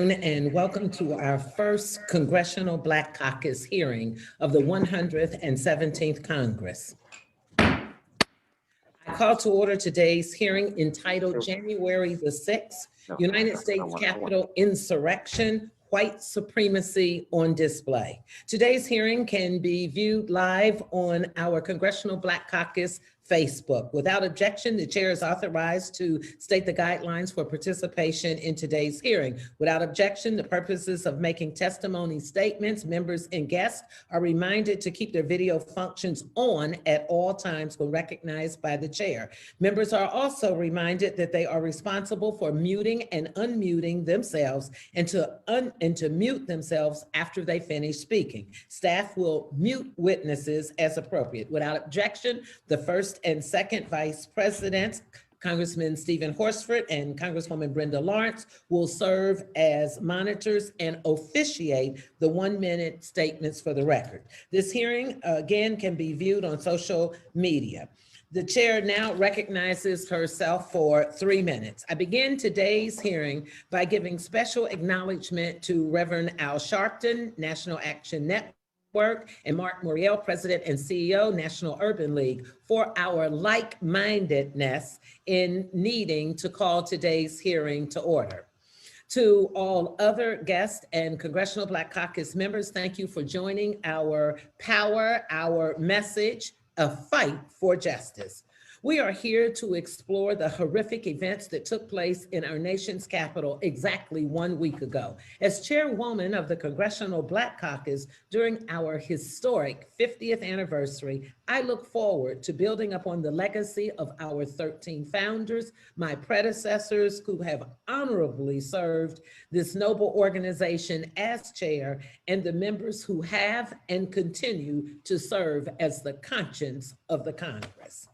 And welcome to our first Congressional Black Caucus hearing of the 117th Congress. I call to order today's hearing entitled January the 6th, United States Capitol Insurrection, White Supremacy on Display. Today's hearing can be viewed live on our Congressional Black Caucus Facebook. Without objection, the chair is authorized to state the guidelines for participation in today's hearing. Without objection, the purposes of making testimony statements, members and guests are reminded to keep their video functions on at all times when recognized by the chair. Members are also reminded that they are responsible for muting and unmuting themselves and to mute themselves after they finish speaking. Staff will mute witnesses as appropriate. Without objection, the first and second vice presidents, Congressman Stephen Horsford and Congresswoman Brenda Lawrence, will serve as monitors and officiate the 1-minute statements for the record. This hearing, again, can be viewed on social media. The chair now recognizes herself for 3 minutes. I begin today's hearing by giving special acknowledgement to Reverend Al Sharpton, National Action Network, and Mark Muriel, President and CEO, National Urban League, for our like-mindedness in needing to call today's hearing to order. To all other guests and Congressional Black Caucus members, thank you for joining our power, our message, a fight for justice. We are here to explore the horrific events that took place in our nation's capital exactly 1 week ago. As chairwoman of the Congressional Black Caucus during our historic 50th anniversary, I look forward to building upon the legacy of our 13 founders, my predecessors who have honorably served this noble organization as chair, and the members who have and continue to serve as the conscience of the Congress.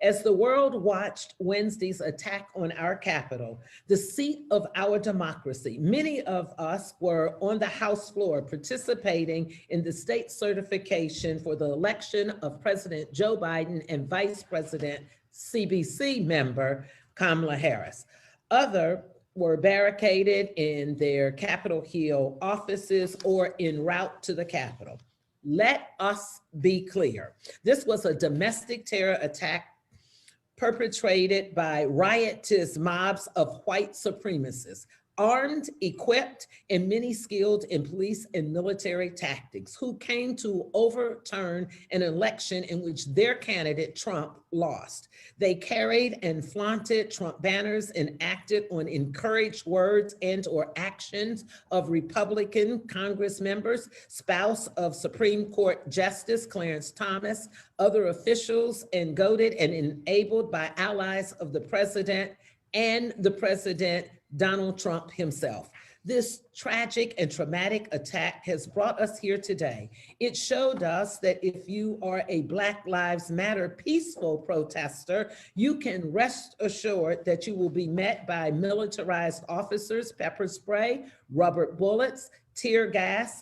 As the world watched Wednesday's attack on our Capitol, the seat of our democracy, many of us were on the House floor participating in the state certification for the election of President Joe Biden and Vice President CBC member Kamala Harris. Others were barricaded in their Capitol Hill offices or en route to the Capitol. Let us be clear. This was a domestic terror attack perpetrated by riotous mobs of white supremacists, armed, equipped, and many skilled in police and military tactics, who came to overturn an election in which their candidate, Trump, lost. They carried and flaunted Trump banners and acted on encouraged words and or actions of Republican Congress members, spouse of Supreme Court Justice Clarence Thomas, other officials, and goaded and enabled by allies of the president and the president Donald Trump himself. This tragic and traumatic attack has brought us here today. It showed us that if you are a Black Lives Matter peaceful protester, you can rest assured that you will be met by militarized officers, pepper spray, rubber bullets, tear gas,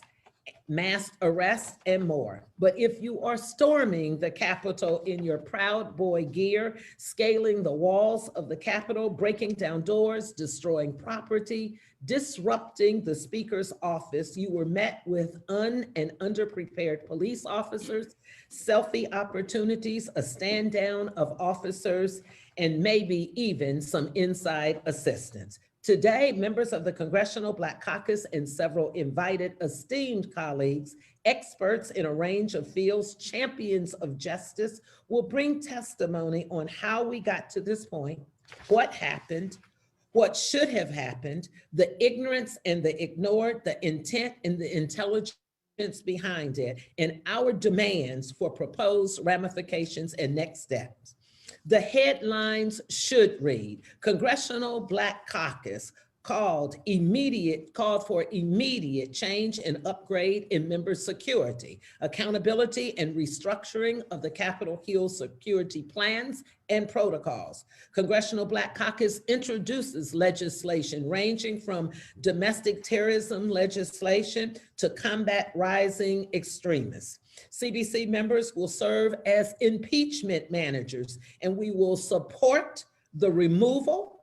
mass arrests, and more. But if you are storming the Capitol in your Proud Boy gear, scaling the walls of the Capitol, breaking down doors, destroying property, disrupting the Speaker's office, you were met with and underprepared police officers, selfie opportunities, a stand down of officers, and maybe even some inside assistance. Today, members of the Congressional Black Caucus and several invited esteemed colleagues, experts in a range of fields, champions of justice, will bring testimony on how we got to this point, what happened, what should have happened, the ignorance and the ignored, the intent and the intelligence behind it, and our demands for proposed ramifications and next steps. The headlines should read, Congressional Black Caucus called for immediate change and upgrade in member security, accountability and restructuring of the Capitol Hill security plans and protocols. Congressional Black Caucus introduces legislation ranging from domestic terrorism legislation to combat rising extremists. CBC members will serve as impeachment managers, and we will support the removal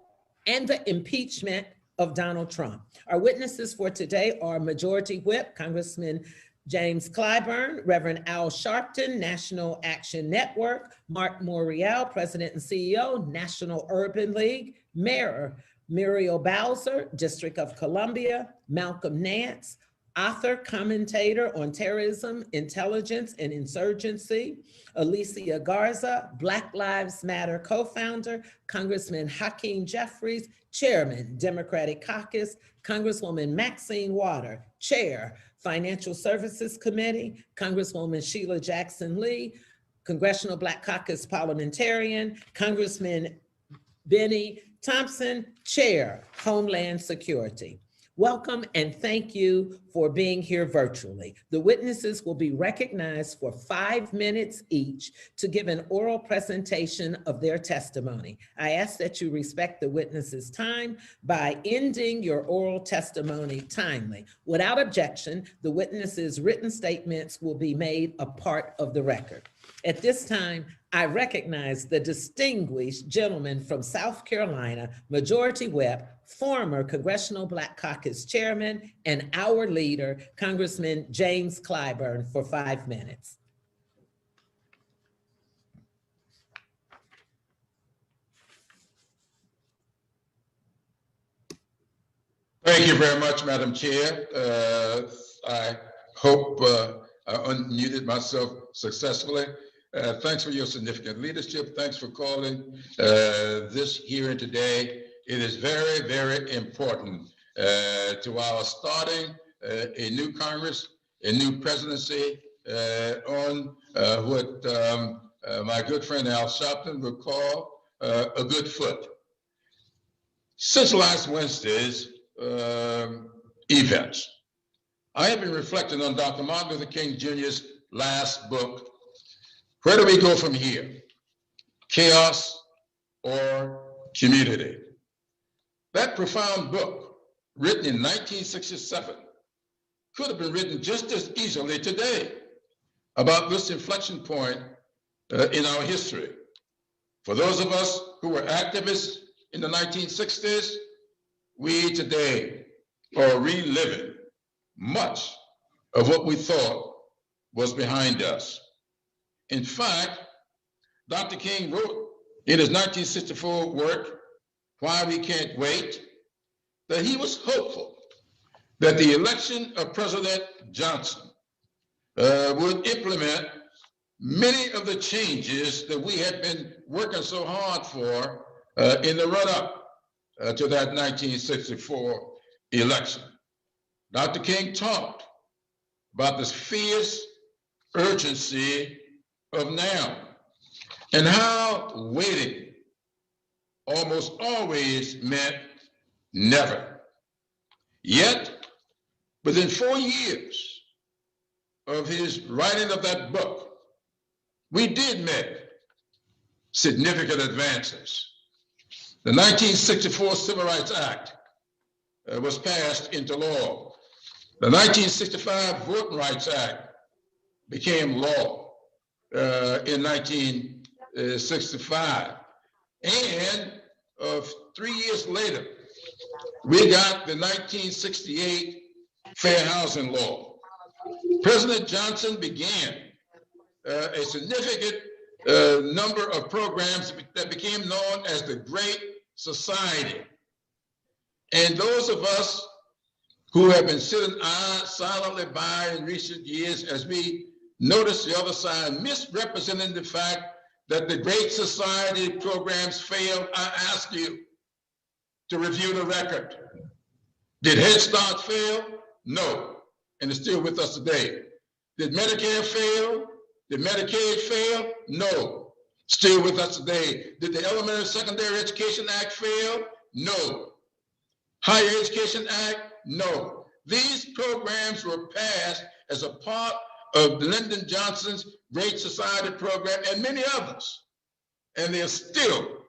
and the impeachment of Donald Trump. Our witnesses for today are Majority Whip, Congressman James Clyburn, Reverend Al Sharpton, National Action Network, Mark Muriel, President and CEO, National Urban League, Mayor Muriel Bowser, District of Columbia, Malcolm Nance, author, commentator on terrorism, intelligence, and insurgency, Alicia Garza, Black Lives Matter co-founder, Congressman Hakeem Jeffries, Chairman, Democratic Caucus, Congresswoman Maxine Water, Chair, Financial Services Committee, Congresswoman Sheila Jackson Lee, Congressional Black Caucus parliamentarian, Congressman Benny Thompson, Chair, Homeland Security. Welcome and thank you for being here virtually. The witnesses will be recognized for 5 minutes each to give an oral presentation of their testimony. I ask that you respect the witnesses' time by ending your oral testimony timely. Without objection, the witnesses' written statements will be made a part of the record. At this time, I recognize the distinguished gentleman from South Carolina, Majority Whip, former Congressional Black Caucus Chairman, and our leader, Congressman James Clyburn, for 5 minutes. Thank you very much, Madam Chair. I hope I unmuted myself successfully. Thanks for your significant leadership. Thanks for calling this hearing today. It is very, very important to our starting a new Congress, a new presidency on what my good friend Al Sharpton would call a good foot. Since last Wednesday's events, I have been reflecting on Dr. Martin Luther King Jr.'s last book, Where Do We Go From Here? Chaos or Community? That profound book, written in 1967, could have been written just as easily today about this inflection point in our history. For those of us who were activists in the 1960s, we today are reliving much of what we thought was behind us. In fact, Dr. King wrote in his 1964 work, Why We Can't Wait, that he was hopeful that the election of President Johnson would implement many of the changes that we had been working so hard for in the run-up to that 1964 election. Dr. King talked about this fierce urgency of now and how waiting almost always meant never. Yet, within 4 years of his writing of that book, we did make significant advances. The 1964 Civil Rights Act was passed into law. The 1965 Voting Rights Act became law in 1965. And 3 years later, we got the 1968 Fair Housing Law. President Johnson began a significant number of programs that became known as the Great Society. And those of us who have been sitting silently by in recent years as we notice the other side misrepresenting the fact that the Great Society programs failed, I ask you to review the record. Did Head Start fail? No, and it's still with us today. Did Medicare fail? Did Medicaid fail? No, still with us today. Did the Elementary and Secondary Education Act fail? No. Higher Education Act? No. These programs were passed as a part of Lyndon Johnson's Great Society program and many others, and they're still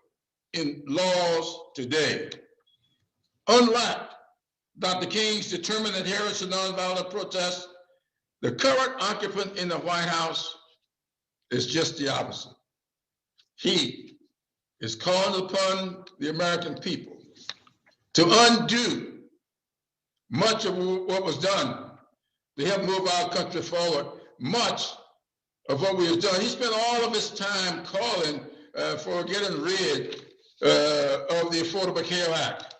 in laws today. Unlike Dr. King's determined adherence to nonviolent protests, the current occupant in the White House is just the opposite. He is calling upon the American people to undo much of what was done to help move our country forward. Much of what we have done. He spent all of his time calling for getting rid of the Affordable Care Act.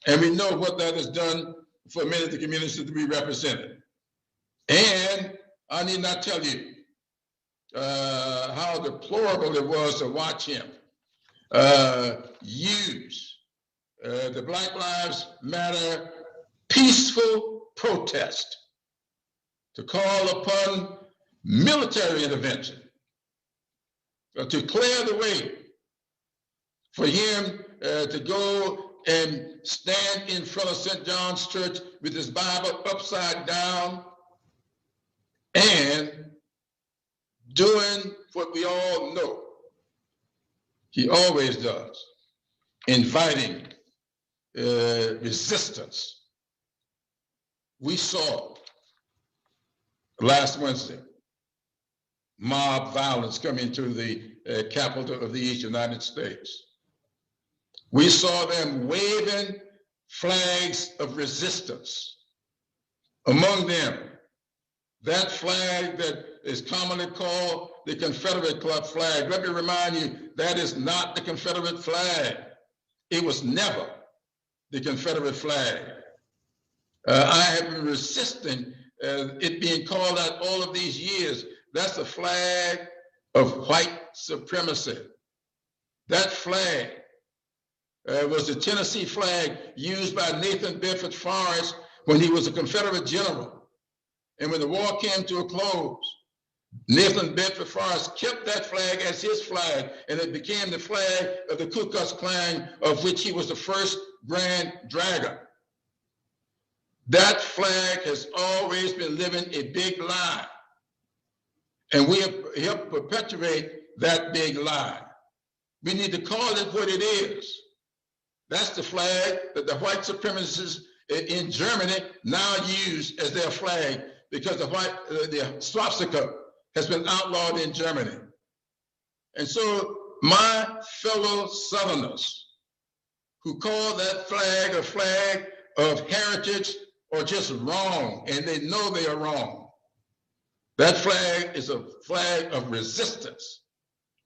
And we know what that has done for many of the communities that we represented. And I need not tell you how deplorable it was to watch him use the Black Lives Matter peaceful protest to call upon military intervention to clear the way for him to go and stand in front of St. John's Church with his Bible upside down and doing what we all know he always does, inviting resistance. We saw last Wednesday mob violence coming to the capital of the United States. We saw them waving flags of resistance. Among them, that flag that is commonly called the Confederate Club flag. Let me remind you, that is not the Confederate flag. It was never the Confederate flag. I have been resisting it being called out all of these years. That's the flag of white supremacy. That flag was the Tennessee flag used by Nathan Bedford Forrest when he was a Confederate general. And when the war came to a close, Nathan Bedford Forrest kept that flag as his flag, and it became the flag of the Ku Klux Klan, of which he was the first grand dragon. That flag has always been living a big lie. And we have helped perpetuate that big lie. We need to call it what it is. That's the flag that the white supremacists in Germany now use as their flag, because the swastika has been outlawed in Germany. And so my fellow Southerners who call that flag a flag of heritage are just wrong, and they know they are wrong. That flag is a flag of resistance,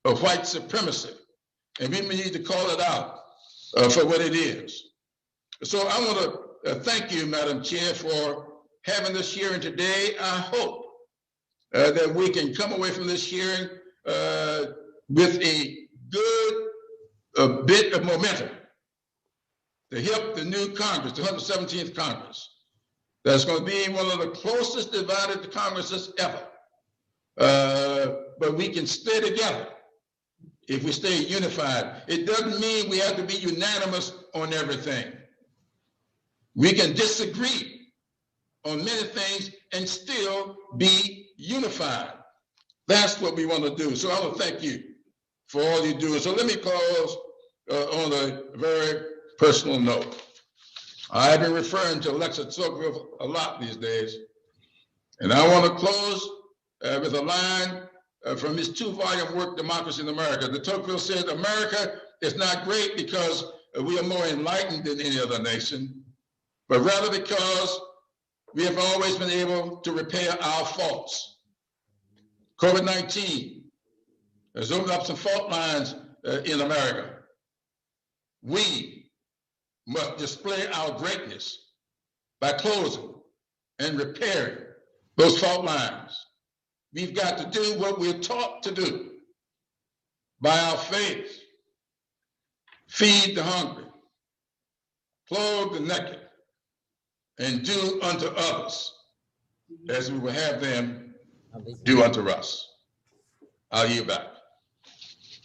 of white supremacy, and we need to call it out for what it is. So I want to thank you, Madam Chair, for having this hearing today. I hope that we can come away from this hearing with a good bit of momentum to help the new Congress, the 117th Congress. That's going to be one of the closest divided Congresses ever. But we can stay together if we stay unified. It doesn't mean we have to be unanimous on everything. We can disagree on many things and still be unified. That's what we want to do. So I want to thank you for all you do. So let me close on a very personal note. I've been referring to Alexis Tocqueville a lot these days, and I want to close with a line from his 2-volume work, Democracy in America. The Tocqueville said, America is not great because we are more enlightened than any other nation, but rather because we have always been able to repair our faults. COVID-19 has opened up some fault lines in America. We must display our greatness by closing and repairing those fault lines. We've got to do what we're taught to do by our faith. Feed the hungry, clothe the naked, and do unto others as we will have them do unto us. I'll yield back.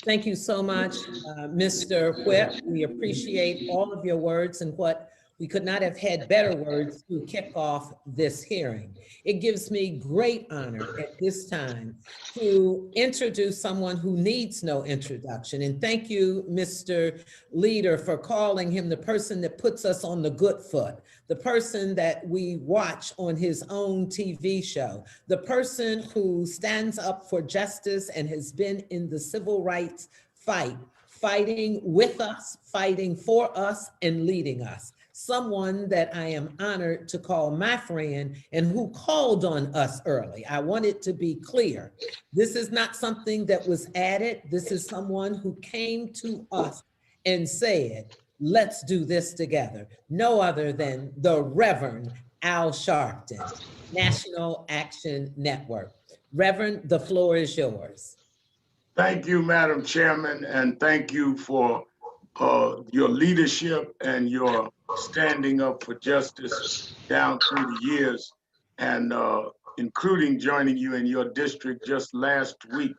Thank you so much, Mr. Whip. We appreciate all of your words, and what we could not have had better words to kick off this hearing. It gives me great honor at this time to introduce someone who needs no introduction. And thank you, Mr. Leader, for calling him the person that puts us on the good foot, the person that we watch on his own TV show, the person who stands up for justice and has been in the civil rights fight, fighting with us, fighting for us, and leading us. someone that I am honored to call my friend and who called on us early. I want it to be clear. This is not something that was added. This is someone who came to us and said, let's do this together. No other than the Reverend Al Sharpton, National Action Network. Reverend, the floor is yours. Thank you, Madam Chairman, and thank you for your leadership and your standing up for justice down through the years, and including joining you in your district just last week,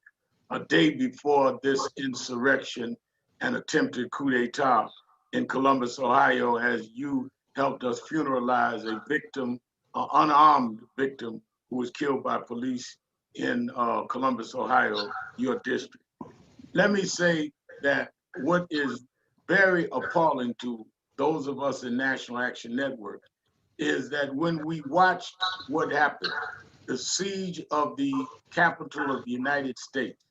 a day before this insurrection and attempted coup d'etat in Columbus, Ohio, as you helped us funeralize a victim, an unarmed victim who was killed by police in Columbus, Ohio, your district. Let me say that what is very appalling to those of us in National Action Network is that when we watched what happened, the siege of the capital of the United States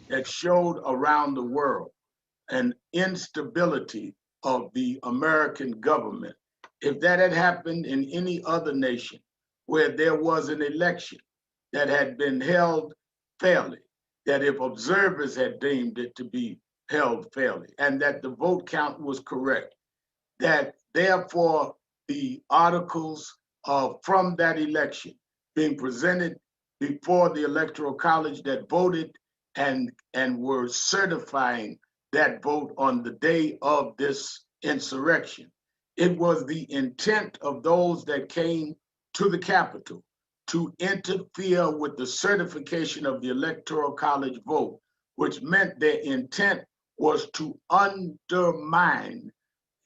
that showed around the world an instability of the American government. If that had happened in any other nation where there was an election that had been held fairly, that if observers had deemed it to be held fairly, and that the vote count was correct, that therefore the articles from that election being presented before the Electoral College that voted and were certifying that vote on the day of this insurrection. It was the intent of those that came to the Capitol to interfere with the certification of the Electoral College vote, which meant their intent was to undermine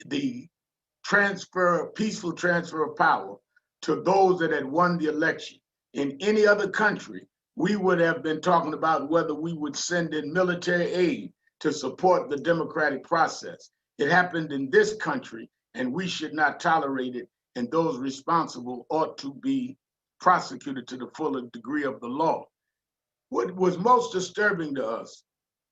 the peaceful transfer of power to those that had won the election. In any other country, we would have been talking about whether we would send in military aid to support the democratic process. It happened in this country, and we should not tolerate it, and those responsible ought to be prosecuted to the full degree of the law. What was most disturbing to us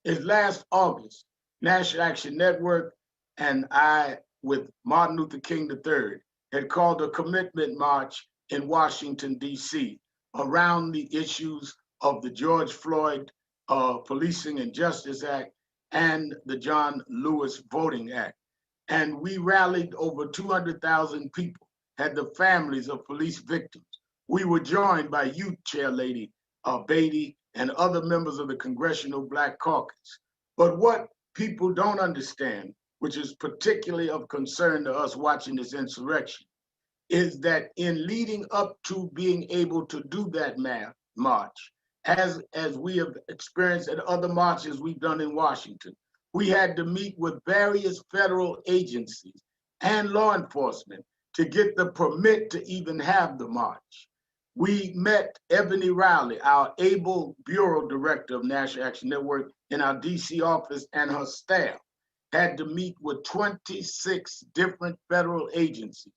is last August, National Action Network and I, with Martin Luther King III, had called a commitment march in Washington, D.C. around the issues of the George Floyd Policing and Justice Act and the John Lewis Voting Act. And we rallied over 200,000 people, had the families of police victims. We were joined by Youth Chair Lady Beatty and other members of the Congressional Black Caucus. But what people don't understand, which is particularly of concern to us watching this insurrection, is that in leading up to being able to do that march, as we have experienced at other marches we've done in Washington, we had to meet with various federal agencies and law enforcement to get the permit to even have the march. We met Ebony Riley, our able bureau director of National Action Network, in our DC office, and her staff had to meet with 26 different federal agencies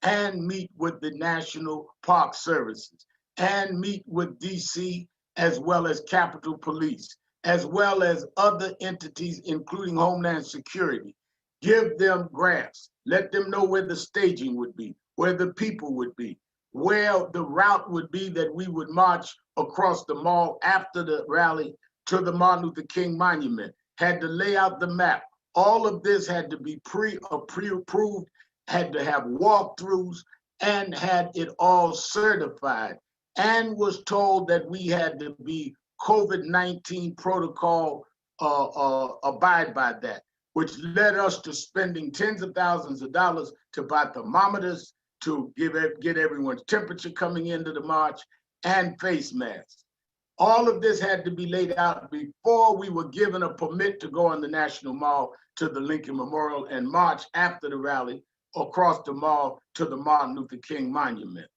and meet with the National Park Services and meet with DC as well as Capitol Police, as well as other entities, including Homeland Security. Give them graphs, let them know where the staging would be, where the people would be, where the route would be that we would march across the mall after the rally to the Martin Luther King Monument, had to lay out the map. All of this had to be pre-approved, had to have walkthroughs, and had it all certified, and was told that we had to be COVID-19 protocol abide by that, which led us to spending tens of thousands of dollars to buy thermometers, to get everyone's temperature coming into the march, and face masks. All of this had to be laid out before we were given a permit to go on the National Mall to the Lincoln Memorial and march after the rally across the mall to the Martin Luther King Monument.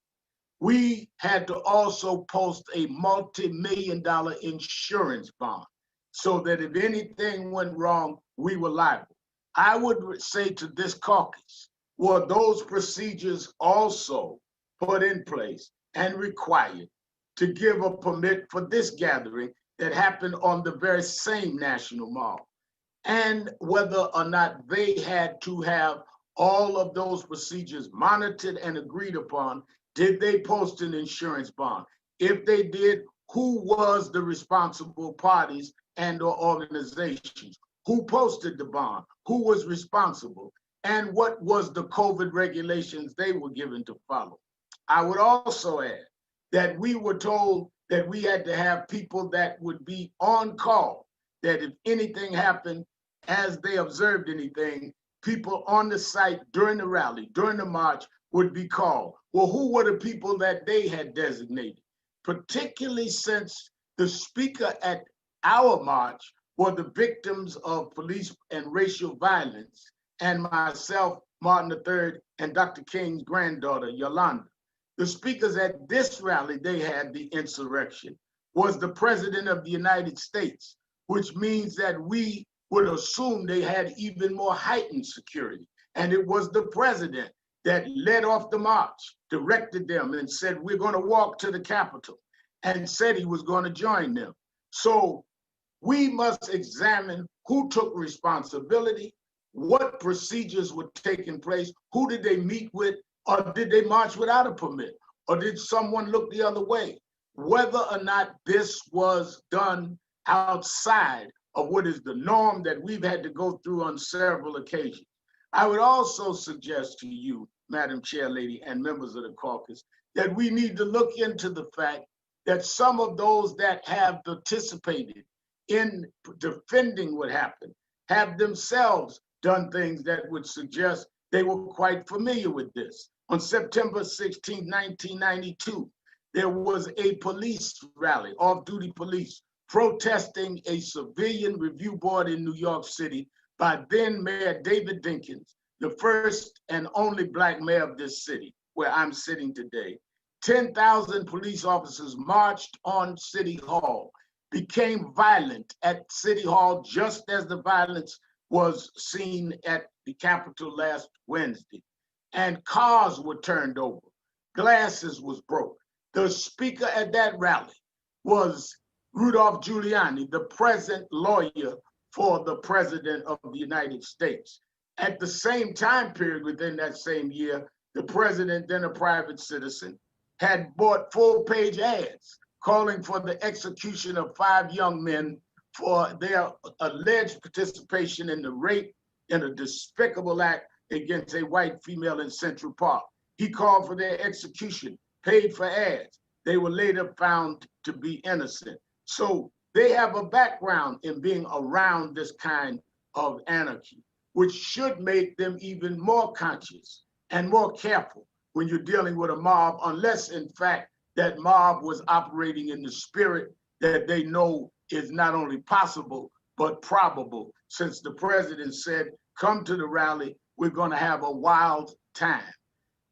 We had to also post a multi-million-dollar insurance bond so that if anything went wrong, we were liable. I would say to this caucus, were those procedures also put in place and required to give a permit for this gathering that happened on the very same National Mall, and whether or not they had to have all of those procedures monitored and agreed upon? Did they post an insurance bond? If they did, who was the responsible parties and or organizations? Who posted the bond? Who was responsible? And what was the COVID regulations they were given to follow? I would also add that we were told that we had to have people that would be on call, that if anything happened, as they observed anything, people on the site during the rally, during the march would be called. Well, who were the people that they had designated? Particularly since the speaker at our march were the victims of police and racial violence, and myself, Martin III, and Dr. King's granddaughter, Yolanda. The speakers at this rally, they had the insurrection, was the President of the United States, which means that we would assume they had even more heightened security. And it was the President that led off the march, directed them and said, we're going to walk to the Capitol, and said he was going to join them. So we must examine who took responsibility, what procedures were taking place, who did they meet with, or did they march without a permit, or did someone look the other way? Whether or not this was done outside of what is the norm that we've had to go through on several occasions. I would also suggest to you, Madam Chair Lady, and members of the caucus, that we need to look into the fact that some of those that have participated in defending what happened have themselves done things that would suggest they were quite familiar with this. On September 16, 1992, there was a police rally, off-duty police, protesting a civilian review board in New York City by then Mayor David Dinkins, the first and only Black mayor of this city, where I'm sitting today. 10,000 police officers marched on City Hall, became violent at City Hall just as the violence was seen at the Capitol last Wednesday. And cars were turned over, glasses was broke. The speaker at that rally was Rudolph Giuliani, the present lawyer for the President of the United States. At the same time period within that same year, the President, then a private citizen, had bought full-page ads calling for the execution of 5 young men for their alleged participation in the rape in a despicable act against a white female in Central Park. He called for their execution, paid for ads. They were later found to be innocent. So they have a background in being around this kind of anarchy, which should make them even more conscious and more careful when you're dealing with a mob, unless in fact that mob was operating in the spirit that they know is not only possible, but probable, since the President said, come to the rally, we're gonna have a wild time.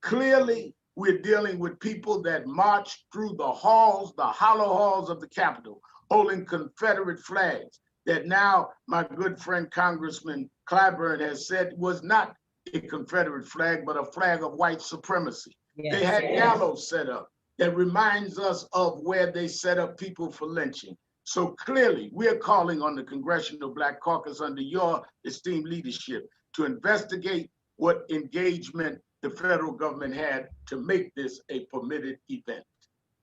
Clearly, we're dealing with people that marched through the halls, the hollow halls of the Capitol, holding Confederate flags that now my good friend Congressman Clyburn has said was not a Confederate flag, but a flag of white supremacy. Yes. They had gallows set up that reminds us of where they set up people for lynching. So clearly, we're calling on the Congressional Black Caucus under your esteemed leadership to investigate what engagement the federal government had to make this a permitted event.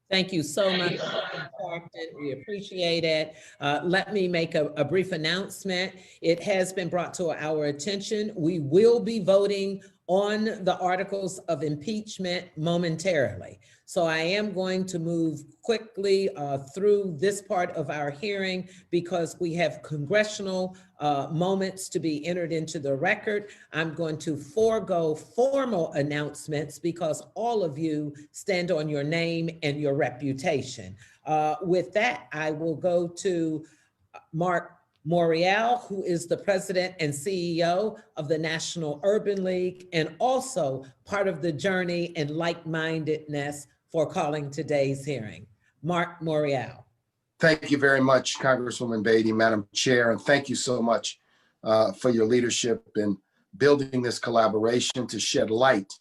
Thank you so much, Captain. We appreciate it. Let me make a brief announcement. It has been brought to our attention. We will be voting on the articles of impeachment momentarily. So I am going to move quickly through this part of our hearing because we have congressional moments to be entered into the record. I'm going to forego formal announcements because all of you stand on your name and your reputation. With that, I will go to Muriel, who is the president and CEO of the National Urban League and also part of the journey and like-mindedness for calling today's hearing. Muriel. Thank you very much, Congresswoman Beatty, Madam Chair, and thank you so much for your leadership in building this collaboration to shed light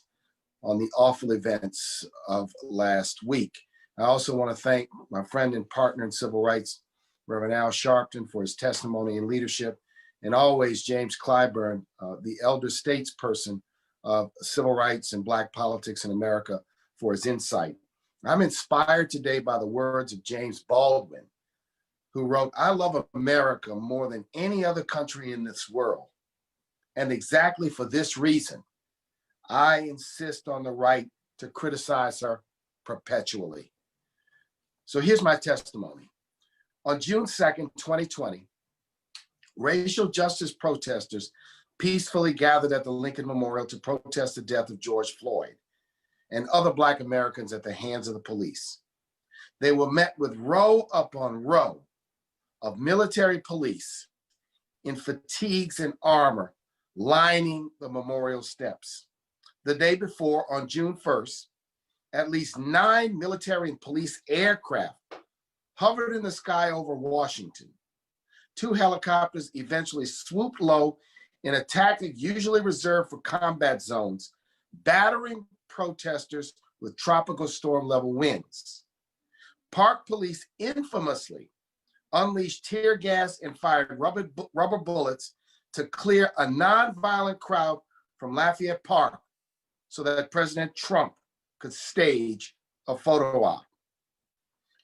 on the awful events of last week. I also want to thank my friend and partner in civil rights, Reverend Al Sharpton, for his testimony and leadership, and always James Clyburn, the elder statesperson of civil rights and Black politics in America, for his insight. I'm inspired today by the words of James Baldwin, who wrote, "I love America more than any other country in this world. And exactly for this reason, I insist on the right to criticize her perpetually." So here's my testimony. On June 2nd, 2020, racial justice protesters peacefully gathered at the Lincoln Memorial to protest the death of George Floyd and other Black Americans at the hands of the police. They were met with row upon row of military police in fatigues and armor lining the memorial steps. The day before, on June 1st, at least 9 military and police aircraft hovered in the sky over Washington. 2 helicopters eventually swooped low in a tactic usually reserved for combat zones, battering protesters with tropical storm level winds. Park police infamously unleashed tear gas and fired rubber bullets to clear a nonviolent crowd from Lafayette Park so that President Trump could stage a photo op.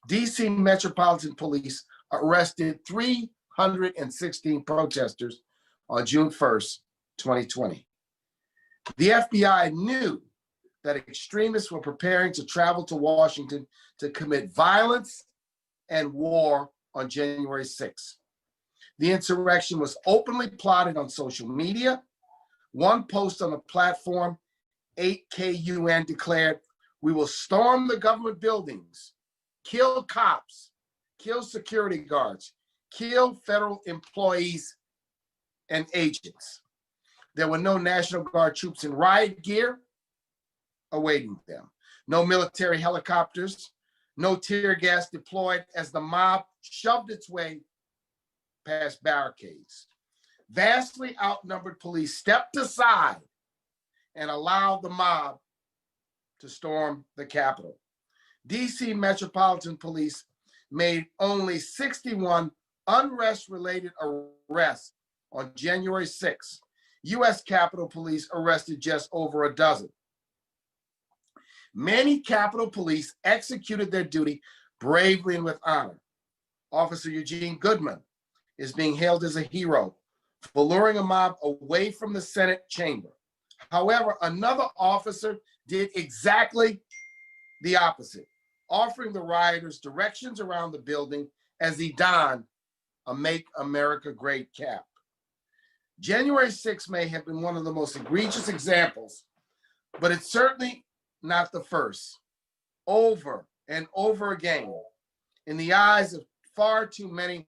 DC Metropolitan Police arrested 316 protesters on June 1st, 2020. The FBI knew that extremists were preparing to travel to Washington to commit violence and war on January 6th. The insurrection was openly plotted on social media. One post on the platform, 8KUN, declared, "We will storm the government buildings, kill cops, kill security guards, kill federal employees and agents." There were no National Guard troops in riot gear awaiting them, no military helicopters, no tear gas deployed as the mob shoved its way past barricades. Vastly outnumbered police stepped aside and allowed the mob to storm the Capitol. DC Metropolitan Police made only 61 unrest-related arrests on January 6th. U.S. Capitol Police arrested just over a dozen. Many Capitol Police executed their duty bravely and with honor. Officer Eugene Goodman is being hailed as a hero for luring a mob away from the Senate chamber. However, another officer did exactly the opposite, offering the rioters directions around the building as he donned a "Make America Great" cap. January 6th may have been one of the most egregious examples, but it's certainly not the first. Over and over again, in the eyes of far too many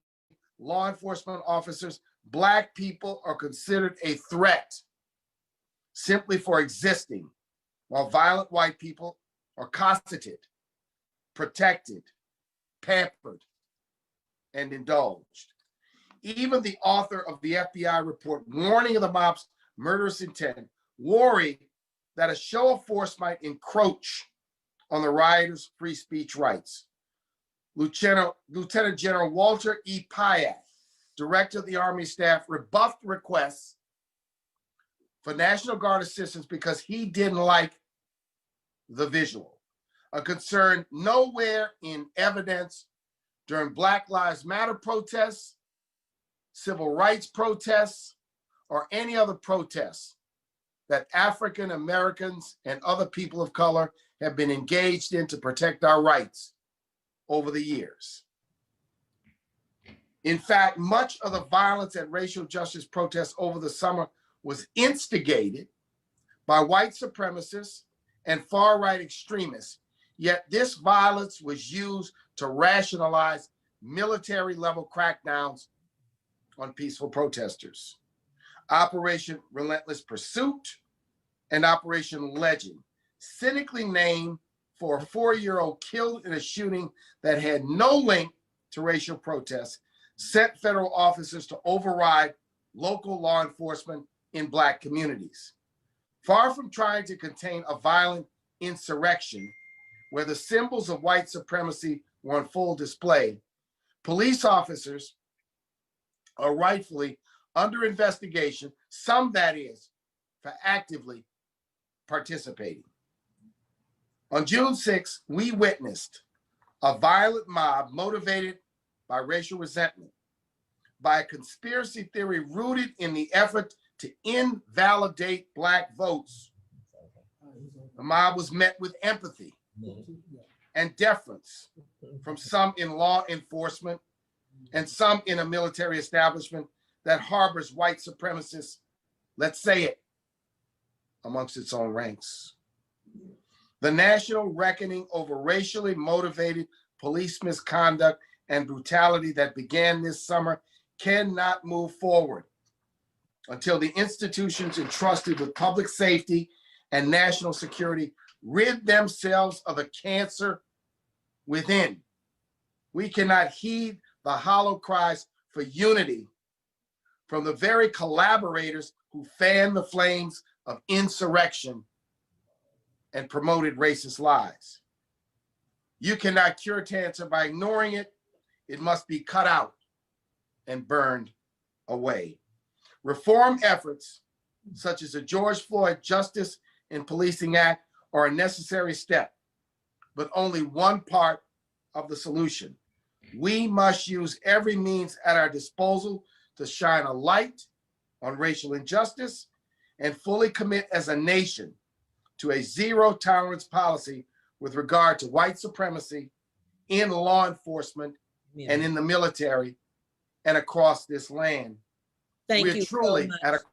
law enforcement officers, Black people are considered a threat simply for existing, while violent white people are cosseted, protected, pampered, and indulged. Even the author of the FBI report warning of the mob's murderous intent worried that a show of force might encroach on the rioters' free speech rights. Lieutenant General Walter E. Pyatt, director of the Army staff, rebuffed requests for National Guard assistance because he didn't like the visual, a concern nowhere in evidence during Black Lives Matter protests, civil rights protests, or any other protests that African Americans and other people of color have been engaged in to protect our rights over the years. In fact, much of the violence at racial justice protests over the summer was instigated by white supremacists and far-right extremists, yet this violence was used to rationalize military-level crackdowns on peaceful protesters. Operation Relentless Pursuit and Operation Legend, cynically named for a 4-year-old killed in a shooting that had no link to racial protests, sent federal officers to override local law enforcement in Black communities. Far from trying to contain a violent insurrection where the symbols of white supremacy were on full display, police officers are rightfully under investigation, some that is, for actively participating. On June 6th, we witnessed a violent mob motivated by racial resentment, by a conspiracy theory rooted in the effort to invalidate Black votes. The mob was met with empathy and deference from some in law enforcement and some in a military establishment that harbors white supremacists, let's say it, amongst its own ranks. The national reckoning over racially motivated police misconduct and brutality that began this summer cannot move forward until the institutions entrusted with public safety and national security rid themselves of the cancer within. We cannot heed the hollow cries for unity from the very collaborators who fanned the flames of insurrection and promoted racist lies. You cannot cure cancer by ignoring it. It must be cut out and burned away. Reform efforts such as the George Floyd Justice in Policing Act are a necessary step, but only one part of the solution. We must use every means at our disposal to shine a light on racial injustice and fully commit as a nation to a zero tolerance policy with regard to white supremacy in law enforcement and in the military and across this land. Thank We're you truly so at much. a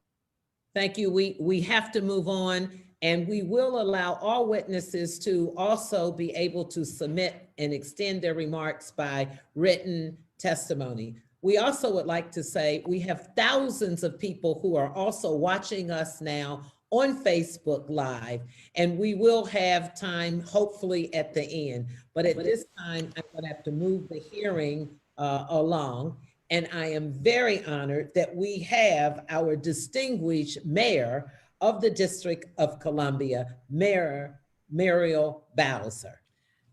Thank you. We have to move on, and we will allow all witnesses to also be able to submit and extend their remarks by written testimony. We also would like to say we have thousands of people who are also watching us now on Facebook Live, and we will have time hopefully at the end. But at this time, I'm going to have to move the hearing along. And I am very honored that we have our distinguished mayor of the District of Columbia, Mayor Muriel Bowser.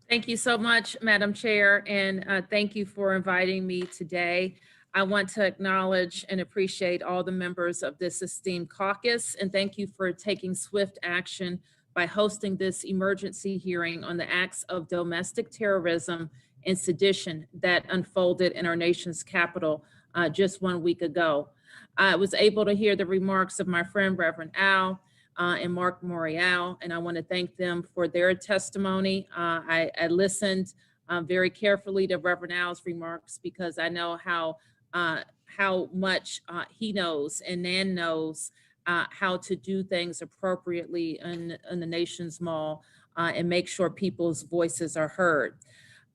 Thank you so much, Madam Chair, and thank you for inviting me today. I want to acknowledge and appreciate all the members of this esteemed caucus, and thank you for taking swift action by hosting this emergency hearing on the acts of domestic terrorism and sedition that unfolded in our nation's capital just 1 week ago. I was able to hear the remarks of my friend Reverend Al and Mark Muriel, and I want to thank them for their testimony. I listened very carefully to Reverend Al's remarks because I know how much he knows and Nan knows how to do things appropriately in the nation's mall and make sure people's voices are heard.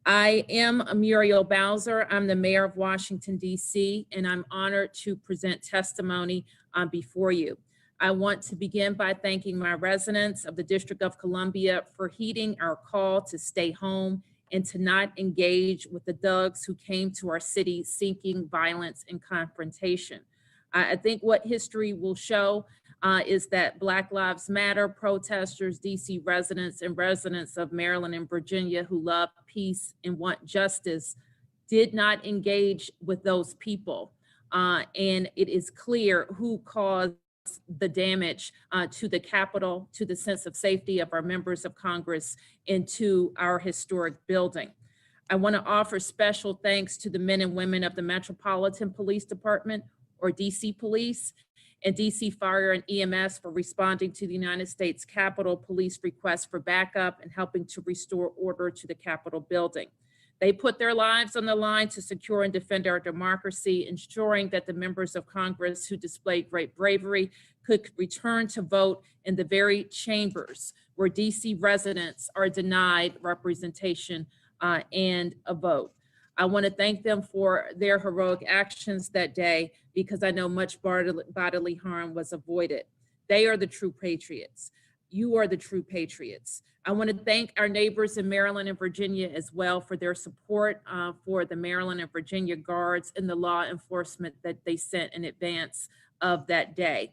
I am Muriel Bowser. I'm the mayor of Washington, D.C., and I'm honored to present testimony before you. I want to begin by thanking my residents of the District of Columbia for heeding our call to stay home and to not engage with the thugs who came to our city seeking violence and confrontation. I think what history will show is that Black Lives Matter protesters, DC residents and residents of Maryland and Virginia who love peace and want justice did not engage with those people. And it is clear who caused the damage to the Capitol, to the sense of safety of our members of Congress, and to our historic building. I want to offer special thanks to the men and women of the Metropolitan Police Department, or DC Police, and DC Fire and EMS for responding to the United States Capitol Police request for backup and helping to restore order to the Capitol building. They put their lives on the line to secure and defend our democracy, ensuring that the members of Congress who displayed great bravery could return to vote in the very chambers where DC residents are denied representation and a vote. I want to thank them for their heroic actions that day because I know much bodily harm was avoided. They are the true patriots. You are the true patriots. I want to thank our neighbors in Maryland and Virginia as well for their support for the Maryland and Virginia guards and the law enforcement that they sent in advance of that day.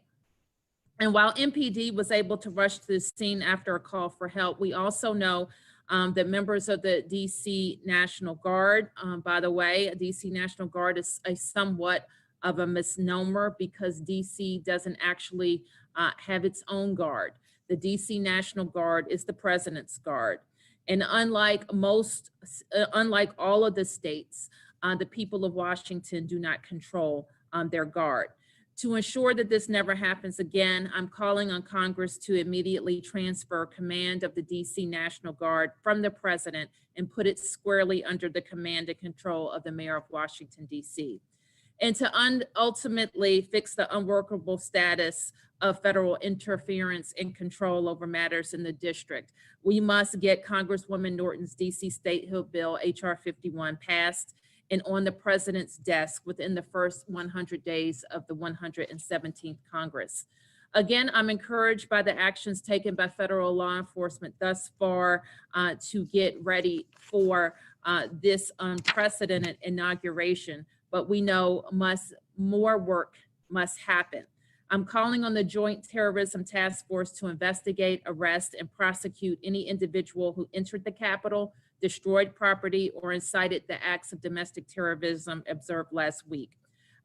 And while MPD was able to rush to the scene after a call for help, we also know that members of the DC National Guard, by the way, DC National Guard is a somewhat of a misnomer because DC doesn't actually have its own guard. The DC National Guard is the President's Guard. And unlike all of the states, the people of Washington do not control their guard. To ensure that this never happens again, I'm calling on Congress to immediately transfer command of the DC National Guard from the President and put it squarely under the command and control of the Mayor of Washington, DC. And to ultimately fix the unworkable status of federal interference and control over matters in the district, we must get Congresswoman Norton's DC statehood bill, HR 51, passed and on the President's desk within the first 100 days of the 117th Congress. Again, I'm encouraged by the actions taken by federal law enforcement thus far to get ready for this unprecedented inauguration, but we know more work must happen. I'm calling on the Joint Terrorism Task Force to investigate, arrest, and prosecute any individual who entered the Capitol, destroyed property, or incited the acts of domestic terrorism observed last week.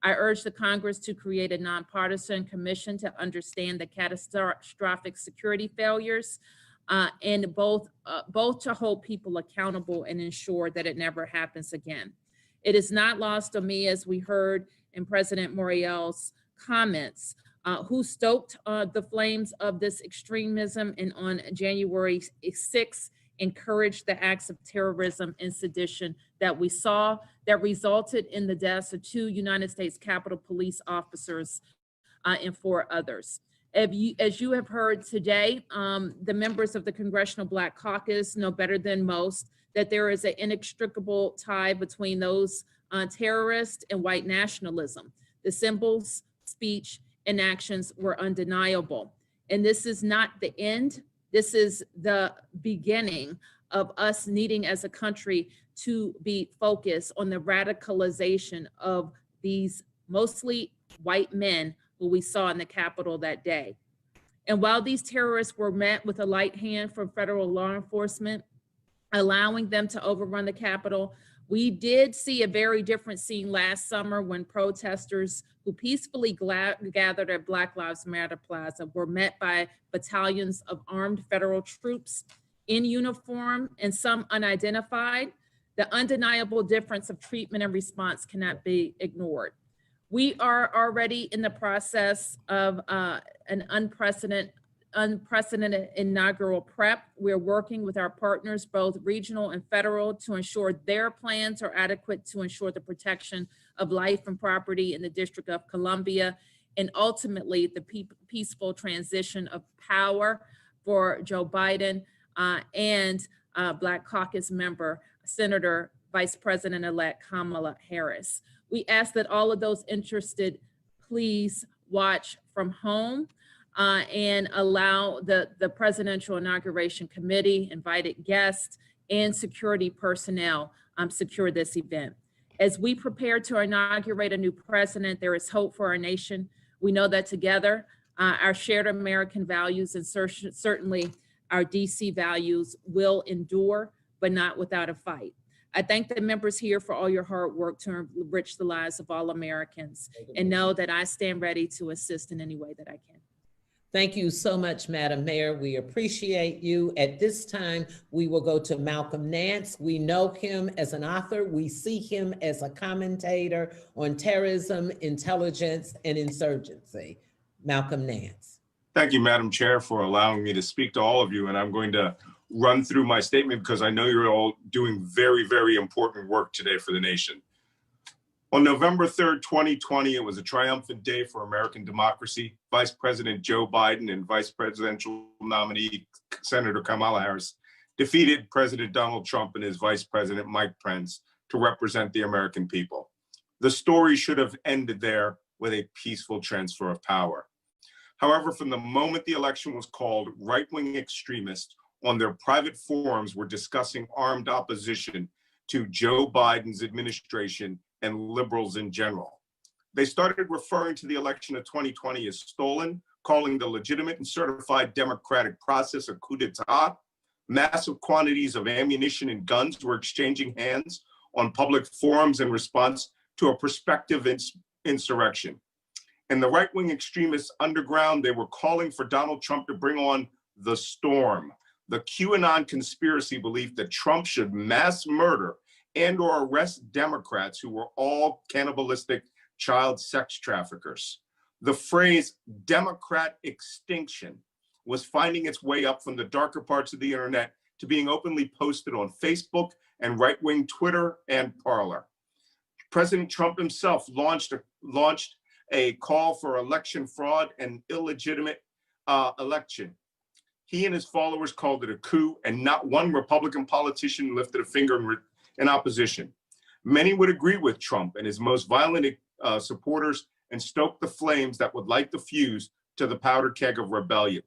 I urge the Congress to create a nonpartisan commission to understand the catastrophic security failures and both to hold people accountable and ensure that it never happens again. It is not lost on me, as we heard in President Muriel's comments, who stoked the flames of this extremism and on January 6th encouraged the acts of terrorism and sedition that we saw that resulted in the deaths of 2 United States Capitol Police officers and 4 others. As you have heard today, the members of the Congressional Black Caucus know better than most that there is an inextricable tie between those terrorists and white nationalism. The symbols, speech, and actions were undeniable. And this is not the end. This is the beginning of us needing as a country to be focused on the radicalization of these mostly white men who we saw in the Capitol that day. And while these terrorists were met with a light hand from federal law enforcement, allowing them to overrun the Capitol, we did see a very different scene last summer when protesters who peacefully gathered at Black Lives Matter Plaza were met by battalions of armed federal troops in uniform and some unidentified. The undeniable difference of treatment and response cannot be ignored. We are already in the process of an unprecedented inaugural prep. We're working with our partners, both regional and federal, to ensure their plans are adequate to ensure the protection of life and property in the District of Columbia, and ultimately the peaceful transition of power for Joe Biden and Black Caucus member, Senator Vice President-elect Kamala Harris. We ask that all of those interested please watch from home and allow the Presidential Inauguration Committee, invited guests, and security personnel secure this event. As we prepare to inaugurate a new president, there is hope for our nation. We know that together, our shared American values and certainly our DC values will endure, but not without a fight. I thank the members here for all your hard work to enrich the lives of all Americans, and know that I stand ready to assist in any way that I can. Thank you so much, Madam Mayor. We appreciate you. At this time, we will go to Malcolm Nance. We know him as an author. We see him as a commentator on terrorism, intelligence, and insurgency. Malcolm Nance. Thank you, Madam Chair, for allowing me to speak to all of you. And I'm going to run through my statement because I know you're all doing very, very important work today for the nation. On November 3rd, 2020, it was a triumphant day for American democracy. Vice President Joe Biden and Vice Presidential nominee Senator Kamala Harris defeated President Donald Trump and his Vice President Mike Pence to represent the American people. The story should have ended there with a peaceful transfer of power. However, from the moment the election was called, right-wing extremists on their private forums were discussing armed opposition to Joe Biden's administration and liberals in general. They started referring to the election of 2020 as stolen, calling the legitimate and certified democratic process a coup d'etat. Massive quantities of ammunition and guns were exchanging hands on public forums in response to a prospective insurrection. In the right-wing extremists underground, they were calling for Donald Trump to bring on the storm. The QAnon conspiracy belief that Trump should mass murder and or arrest Democrats who were all cannibalistic child sex traffickers. The phrase Democrat extinction was finding its way up from the darker parts of the internet to being openly posted on Facebook and right-wing Twitter and Parler. President Trump himself launched a call for election fraud and illegitimate election. He and his followers called it a coup, and not one Republican politician lifted a finger in opposition. Many would agree with Trump and his most violent supporters and stoke the flames that would light the fuse to the powder keg of rebellion.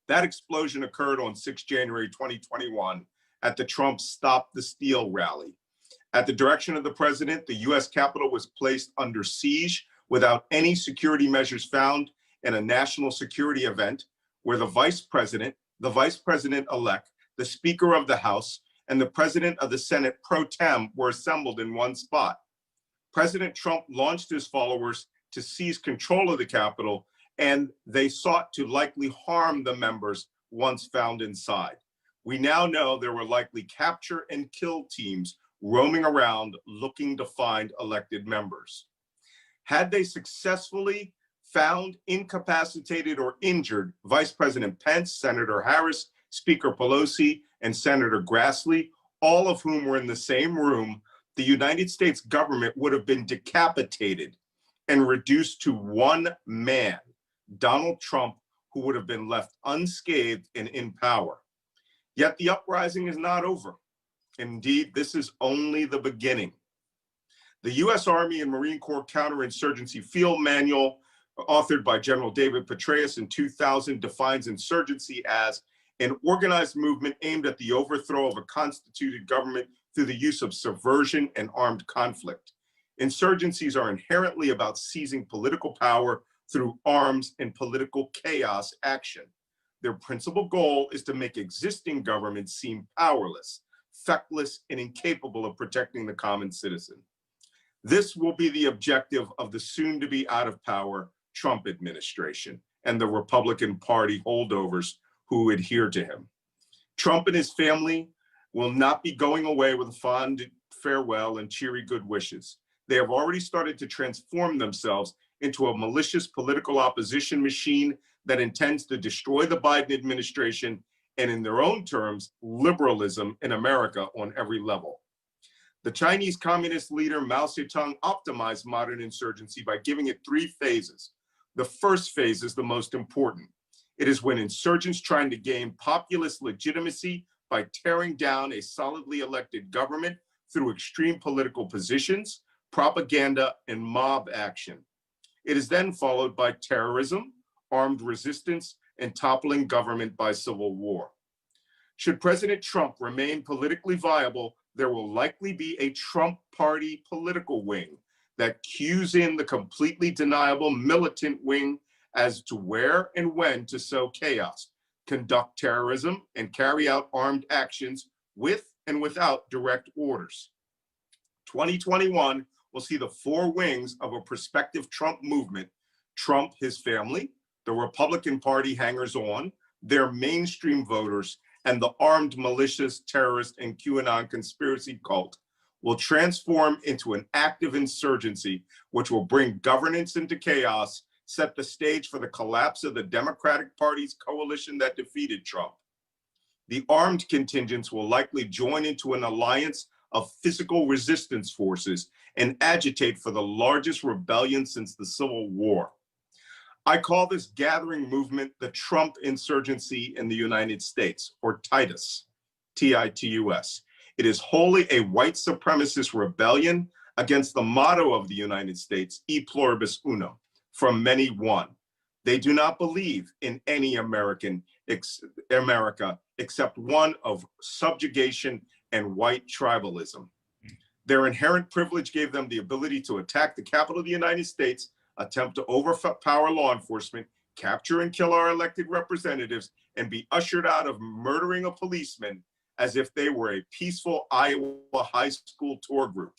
That explosion occurred on 6 January 2021 at the Trump Stop the Steal rally. At the direction of the president, the US Capitol was placed under siege without any security measures found in a national security event where the vice president-elect, the Speaker of the House, and the President of the Senate pro tem were assembled in one spot. President Trump launched his followers to seize control of the Capitol, and they sought to likely harm the members once found inside. We now know there were likely capture and kill teams roaming around looking to find elected members. Had they successfully found, incapacitated, or injured Vice President Pence, Senator Harris, Speaker Pelosi, and Senator Grassley, all of whom were in the same room, the United States government would have been decapitated and reduced to one man, Donald Trump, who would have been left unscathed and in power. Yet the uprising is not over. Indeed, this is only the beginning. The U.S. Army and Marine Corps Counterinsurgency Field Manual, authored by General David Petraeus in 2000, defines insurgency as an organized movement aimed at the overthrow of a constituted government through the use of subversion and armed conflict. Insurgencies are inherently about seizing political power through arms and political chaos action. Their principal goal is to make existing governments seem powerless, feckless, and incapable of protecting the common citizen. This will be the objective of the soon-to-be out-of-power Trump administration and the Republican Party holdovers who adhere to him. Trump and his family will not be going away with a fond farewell and cheery good wishes. They have already started to transform themselves into a malicious political opposition machine that intends to destroy the Biden administration and, in their own terms, liberalism in America on every level. The Chinese Communist leader Mao Zedong optimized modern insurgency by giving it 3 phases. The first phase is the most important. It is when insurgents trying to gain populist legitimacy by tearing down a solidly elected government through extreme political positions, propaganda, and mob action. It is then followed by terrorism, armed resistance, and toppling government by civil war. Should President Trump remain politically viable, there will likely be a Trump party political wing that cues in the completely deniable militant wing as to where and when to sow chaos, conduct terrorism, and carry out armed actions with and without direct orders. 2021 will see the 4 wings of a prospective Trump movement: Trump, his family, the Republican Party hangers-on, their mainstream voters, and the armed militias, terrorist, and QAnon conspiracy cult will transform into an active insurgency, which will bring governance into chaos, set the stage for the collapse of the Democratic Party's coalition that defeated Trump. The armed contingents will likely join into an alliance of physical resistance forces and agitate for the largest rebellion since the Civil War. I call this gathering movement the Trump insurgency in the United States, or TITUS, T-I-T-U-S. It is wholly a white supremacist rebellion against the motto of the United States, E pluribus unum, from many one. They do not believe in any America except one of subjugation and white tribalism. Their inherent privilege gave them the ability to attack the Capitol of the United States, attempt to overpower law enforcement, capture and kill our elected representatives, and be ushered out of murdering a policeman as if they were a peaceful Iowa high school tour group.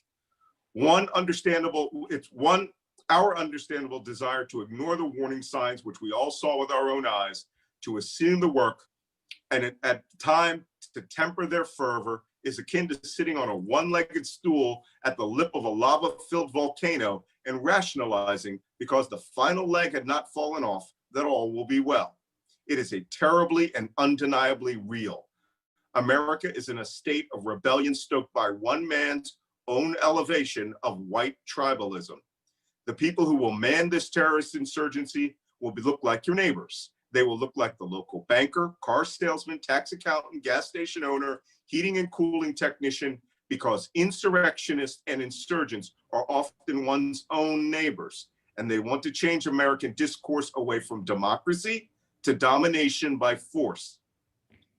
Our understandable desire to ignore the warning signs, which we all saw with our own eyes, to assume the work, and at the time to temper their fervor is akin to sitting on a one-legged stool at the lip of a lava-filled volcano and rationalizing because the final leg had not fallen off that all will be well. It is a terribly and undeniably real. America is in a state of rebellion stoked by one man's own elevation of white tribalism. The people who will man this terrorist insurgency will look like your neighbors. They will look like the local banker, car salesman, tax accountant, gas station owner, heating and cooling technician, because insurrectionists and insurgents are often one's own neighbors, and they want to change American discourse away from democracy to domination by force.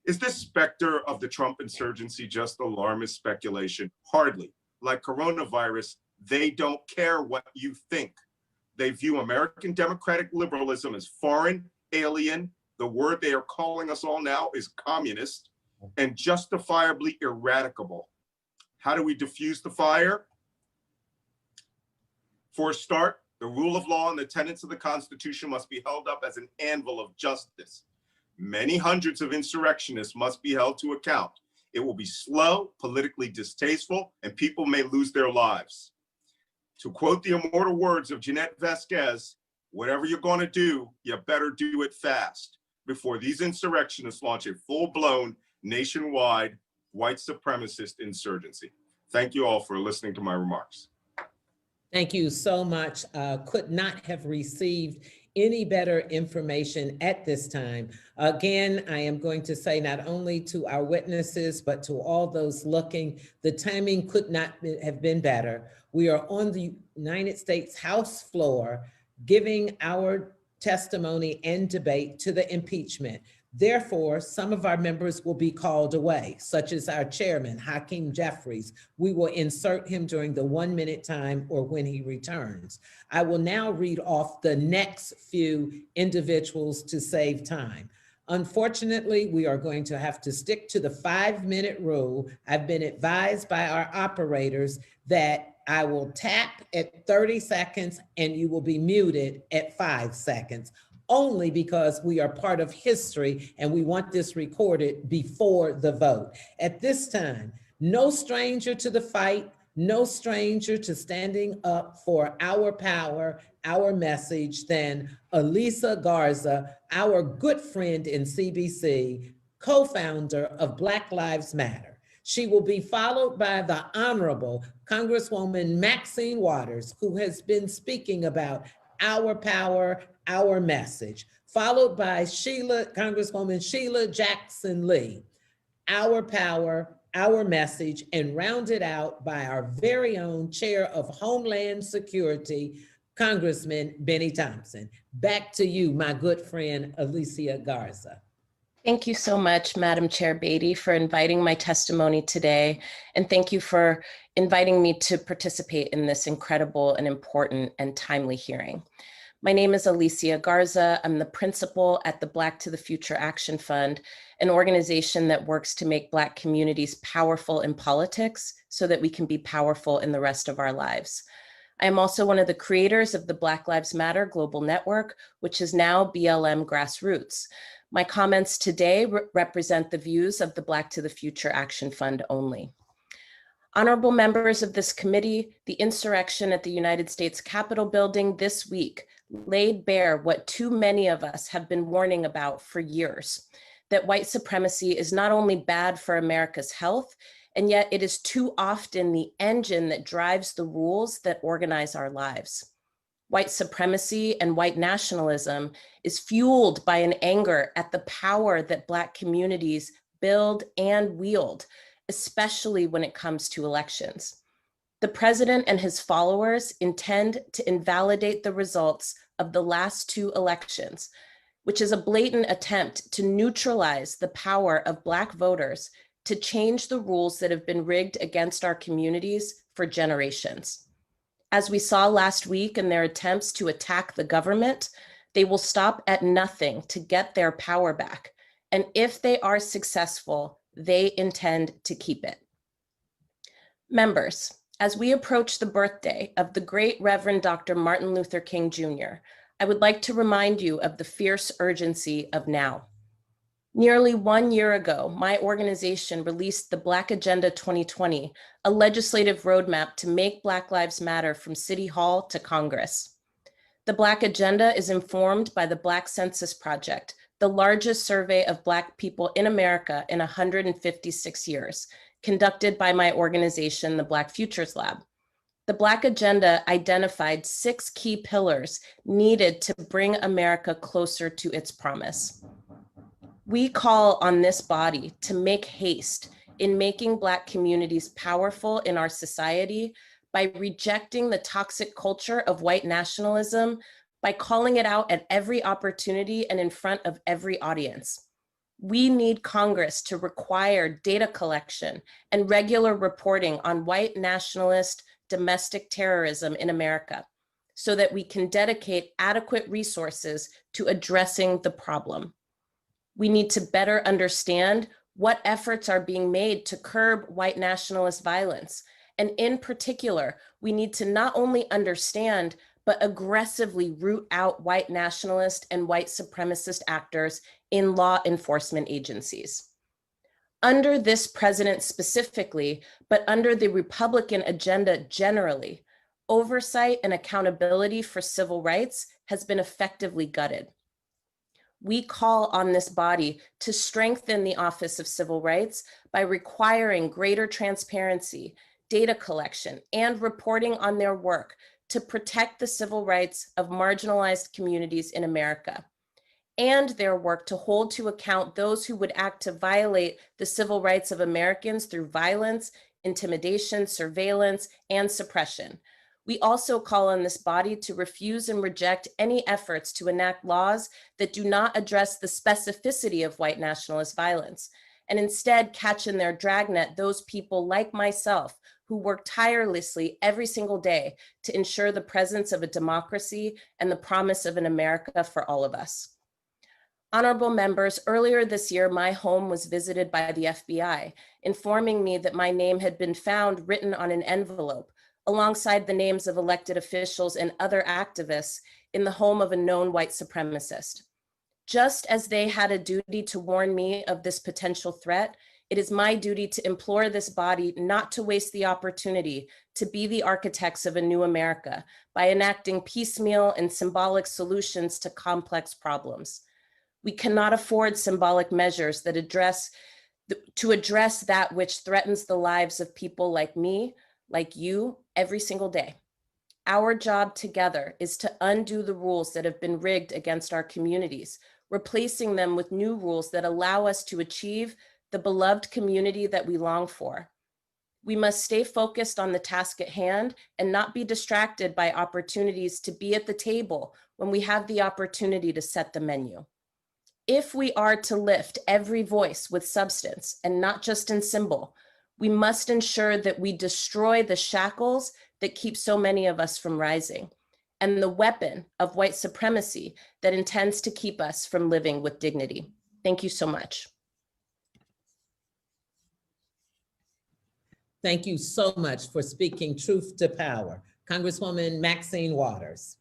Is this specter of the Trump insurgency just alarmist speculation? Hardly. Like coronavirus, they don't care what you think. They view American democratic liberalism as foreign, alien. The word they are calling us all now is communist, and justifiably eradicable. How do we diffuse the fire? For a start, the rule of law and the tenets of the Constitution must be held up as an anvil of justice. Many hundreds of insurrectionists must be held to account. It will be slow, politically distasteful, and people may lose their lives. To quote the immortal words of Jeanette Vasquez, whatever you're going to do, you better do it fast before these insurrectionists launch a full-blown, nationwide, white supremacist insurgency. Thank you all for listening to my remarks. Thank you so much. Could not have received any better information at this time. Again, I am going to say not only to our witnesses, but to all those looking, the timing could not have been better. We are on the United States House floor giving our testimony and debate to the impeachment. Therefore, some of our members will be called away, such as our chairman, Hakeem Jeffries. We will insert him during the 1 minute time or when he returns. I will now read off the next few individuals to save time. Unfortunately, we are going to have to stick to the 5-minute rule. I've been advised by our operators that I will tap at 30 seconds and you will be muted at 5 seconds. Only because we are part of history and we want this recorded before the vote. At this time, no stranger to the fight, no stranger to standing up for our power, our message than Elisa Garza, our good friend in CBC, co-founder of Black Lives Matter. She will be followed by the Honorable Congresswoman Maxine Waters, who has been speaking about our power, our message, followed by Congresswoman Sheila Jackson Lee, our power, our message, and rounded out by our very own Chair of Homeland Security, Congressman Benny Thompson. Back to you, my good friend, Alicia Garza. Thank you so much, Madam Chair Beatty, for inviting my testimony today. And thank you for inviting me to participate in this incredible and important and timely hearing. My name is Alicia Garza. I'm the principal at the Black to the Future Action Fund, an organization that works to make Black communities powerful in politics so that we can be powerful in the rest of our lives. I am also one of the creators of the Black Lives Matter Global Network, which is now BLM Grassroots. My comments today represent the views of the Black to the Future Action Fund only. Honorable members of this committee, the insurrection at the United States Capitol building this week laid bare what too many of us have been warning about for years, that white supremacy is not only bad for America's health, and yet it is too often the engine that drives the rules that organize our lives. White supremacy and white nationalism is fueled by an anger at the power that Black communities build and wield, especially when it comes to elections. The president and his followers intend to invalidate the results of the last 2 elections, which is a blatant attempt to neutralize the power of Black voters to change the rules that have been rigged against our communities for generations. As we saw last week in their attempts to attack the government, they will stop at nothing to get their power back. And if they are successful, they intend to keep it. Members, as we approach the birthday of the great Reverend Dr. Martin Luther King Jr., I would like to remind you of the fierce urgency of now. Nearly 1 year ago, my organization released the Black Agenda 2020, a legislative roadmap to make Black Lives Matter from City Hall to Congress. The Black Agenda is informed by the Black Census Project, the largest survey of Black people in America in 156 years, conducted by my organization, the Black Futures Lab. The Black Agenda identified 6 key pillars needed to bring America closer to its promise. We call on this body to make haste in making Black communities powerful in our society by rejecting the toxic culture of white nationalism, by calling it out at every opportunity and in front of every audience. We need Congress to require data collection and regular reporting on white nationalist domestic terrorism in America so that we can dedicate adequate resources to addressing the problem. We need to better understand what efforts are being made to curb white nationalist violence. And in particular, we need to not only understand, but aggressively root out white nationalist and white supremacist actors in law enforcement agencies. Under this president specifically, but under the Republican agenda generally, oversight and accountability for civil rights has been effectively gutted. We call on this body to strengthen the Office of Civil Rights by requiring greater transparency, data collection, and reporting on their work to protect the civil rights of marginalized communities in America, and their work to hold to account those who would act to violate the civil rights of Americans through violence, intimidation, surveillance, and suppression. We also call on this body to refuse and reject any efforts to enact laws that do not address the specificity of white nationalist violence, and instead catch in their dragnet those people like myself who work tirelessly every single day to ensure the presence of a democracy and the promise of an America for all of us. Honorable members, earlier this year, my home was visited by the FBI, informing me that my name had been found written on an envelope alongside the names of elected officials and other activists in the home of a known white supremacist. Just as they had a duty to warn me of this potential threat, it is my duty to implore this body not to waste the opportunity to be the architects of a new America by enacting piecemeal and symbolic solutions to complex problems. We cannot afford symbolic measures that address that which threatens the lives of people like me, like you, every single day. Our job together is to undo the rules that have been rigged against our communities, replacing them with new rules that allow us to achieve the beloved community that we long for. We must stay focused on the task at hand and not be distracted by opportunities to be at the table when we have the opportunity to set the menu. If we are to lift every voice with substance and not just in symbol, we must ensure that we destroy the shackles that keep so many of us from rising, and the weapon of white supremacy that intends to keep us from living with dignity. Thank you so much. Thank you so much for speaking truth to power. Congresswoman Maxine Waters.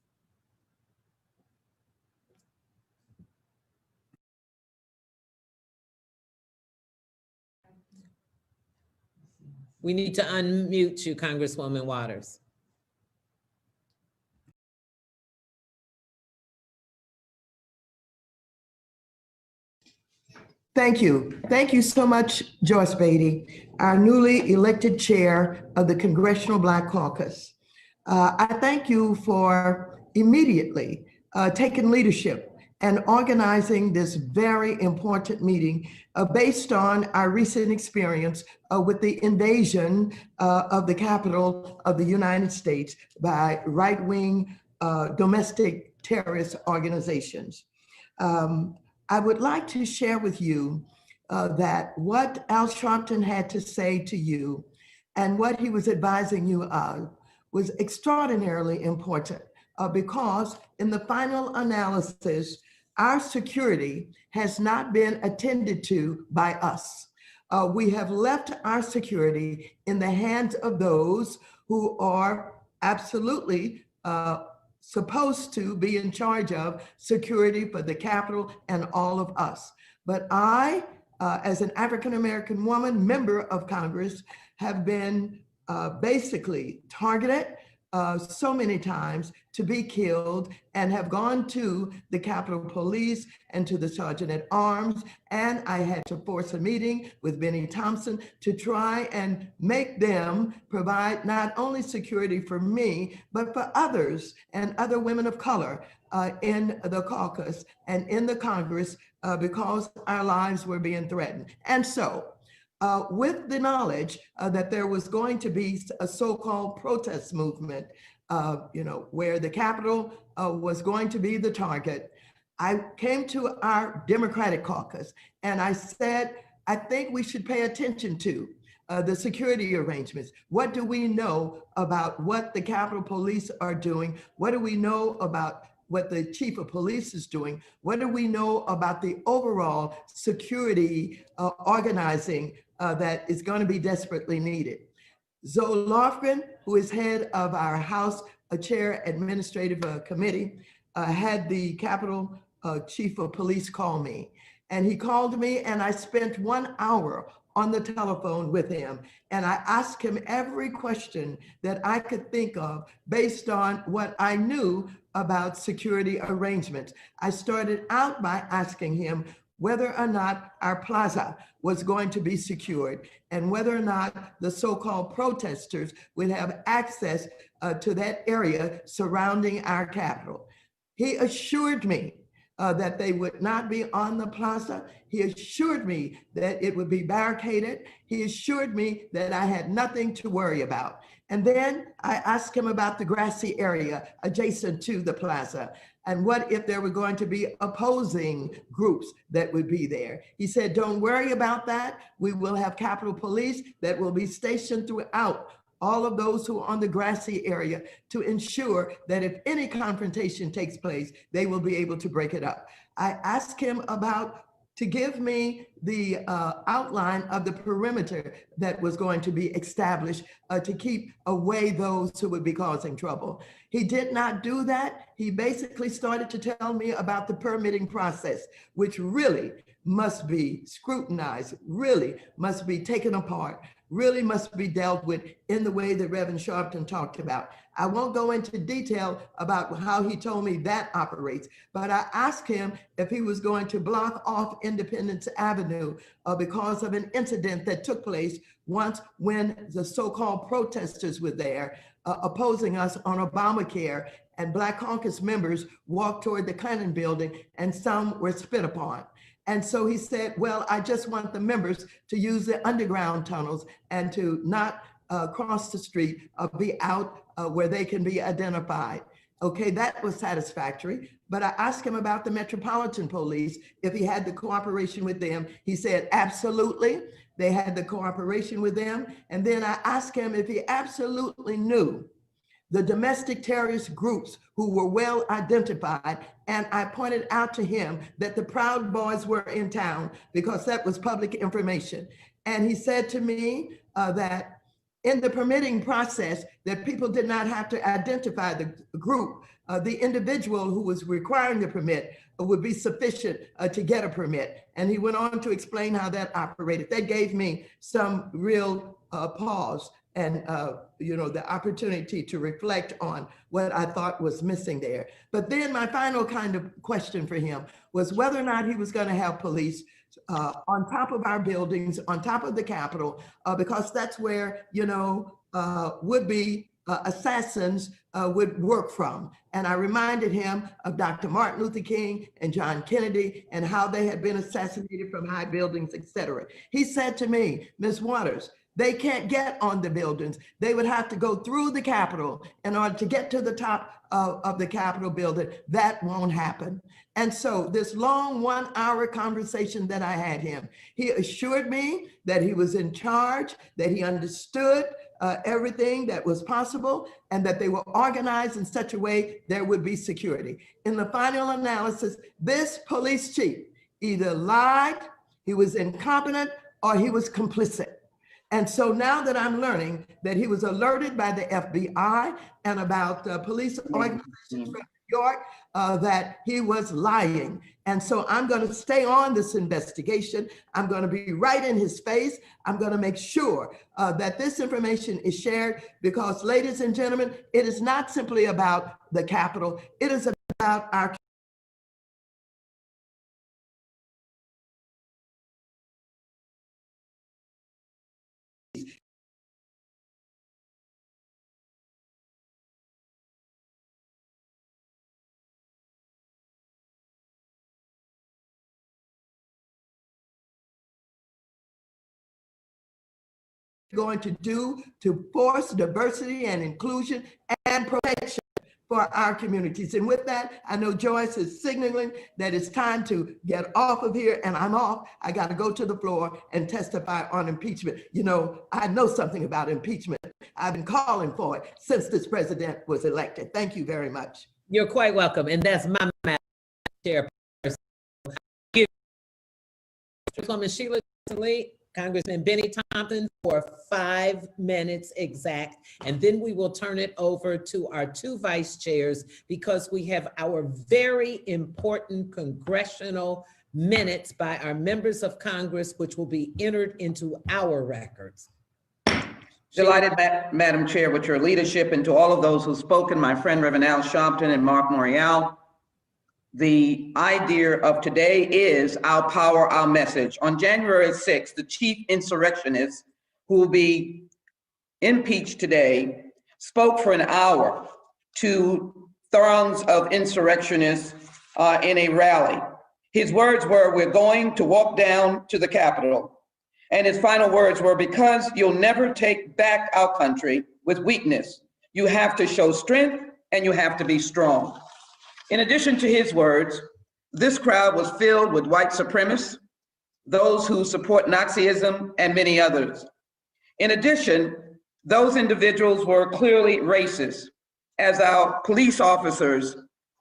We need to unmute you, Congresswoman Waters. Thank you. Thank you so much, Joyce Beatty, our newly elected chair of the Congressional Black Caucus. I thank you for immediately taking leadership and organizing this very important meeting based on our recent experience with the invasion of the Capitol of the United States by right-wing domestic terrorist organizations. I would like to share with you that what Al Sharpton had to say to you and what he was advising you of was extraordinarily important because in the final analysis, our security has not been attended to by us. We have left our security in the hands of those who are absolutely supposed to be in charge of security for the Capitol and all of us. But I, as an African-American woman, member of Congress, have been basically targeted so many times to be killed, and have gone to the Capitol Police and to the Sergeant at Arms. And I had to force a meeting with Benny Thompson to try and make them provide not only security for me, but for others and other women of color in the caucus and in the Congress, because our lives were being threatened. And so, with the knowledge that there was going to be a so-called protest movement, where the Capitol was going to be the target, I came to our Democratic caucus and I said, I think we should pay attention to the security arrangements. What do we know about what the Capitol Police are doing? What do we know about what the chief of police is doing? What do we know about the overall security organizing that is going to be desperately needed? Zoe Lofgren, who is head of our House Chair Administrative Committee, had the Capitol Chief of Police call me. And he called me and I spent 1 hour on the telephone with him. And I asked him every question that I could think of based on what I knew about security arrangements. I started out by asking him whether or not our plaza was going to be secured and whether or not the so-called protesters would have access to that area surrounding our Capitol. He assured me that they would not be on the plaza. He assured me that it would be barricaded. He assured me that I had nothing to worry about. And then I asked him about the grassy area adjacent to the plaza. And what if there were going to be opposing groups that would be there? He said, don't worry about that. We will have Capitol Police that will be stationed throughout all of those who are on the grassy area to ensure that if any confrontation takes place, they will be able to break it up. I asked him to give me the outline of the perimeter that was going to be established to keep away those who would be causing trouble. He did not do that. He basically started to tell me about the permitting process, which really must be scrutinized, really must be taken apart, really must be dealt with in the way that Reverend Sharpton talked about. I won't go into detail about how he told me that operates, but I asked him if he was going to block off Independence Avenue because of an incident that took place once when the so-called protesters were there opposing us on Obamacare, and Black Caucus members walked toward the Clinton building and some were spit upon. And so he said, well, I just want the members to use the underground tunnels and to not cross the street, be out where they can be identified. Okay, that was satisfactory. But I asked him about the Metropolitan Police, if he had the cooperation with them. He said, absolutely, they had the cooperation with them. And then I asked him if he absolutely knew the domestic terrorist groups who were well identified. And I pointed out to him that the Proud Boys were in town because that was public information. And he said to me that in the permitting process, that people did not have to identify the group. The individual who was requiring the permit would be sufficient to get a permit. And he went on to explain how that operated. That gave me some real pause and the opportunity to reflect on what I thought was missing there. But then my final kind of question for him was whether or not he was going to have police on top of our buildings, on top of the Capitol, because that's where, would-be assassins would work from. And I reminded him of Dr. Martin Luther King and John Kennedy and how they had been assassinated from high buildings, et cetera. He said to me, Ms. Waters, they can't get on the buildings. They would have to go through the Capitol in order to get to the top of the Capitol building. That won't happen. And so this long 1 hour conversation that I had him, he assured me that he was in charge, that he understood everything that was possible, and that they were organized in such a way there would be security. In the final analysis, this police chief either lied, he was incompetent, or he was complicit. And so now that I'm learning that he was alerted by the FBI and about police organizations from York, that he was lying. And so I'm going to stay on this investigation. I'm going to be right in his face. I'm going to make sure that this information is shared because, ladies and gentlemen, it is not simply about the Capitol. It is about our going to do to force diversity and inclusion and protection for our communities. And with that, I know Joyce is signaling that it's time to get off of here, and I'm off. I got to go to the floor and testify on impeachment. You know, I know something about impeachment. I've been calling for it since this president was elected. Thank you very much. You're quite welcome. And that's my Madam Chairperson. Congresswoman Sheila Lee, Congressman Benny Thompson for 5 minutes exact. And then we will turn it over to our 2 vice chairs because we have our very important congressional minutes by our members of Congress, which will be entered into our records. Delighted, Madam Chair, with your leadership, and to all of those who've spoken, my friend Reverend Al Sharpton and Mark Muriel. The idea of today is our power, our message. On January 6th, the chief insurrectionist who will be impeached today spoke for an hour to throngs of insurrectionists in a rally. His words were, "We're going to walk down to the Capitol." And his final words were, "Because you'll never take back our country with weakness. You have to show strength and you have to be strong." In addition to his words, this crowd was filled with white supremacists, those who support Nazism, and many others. In addition, those individuals were clearly racist, as our police officers,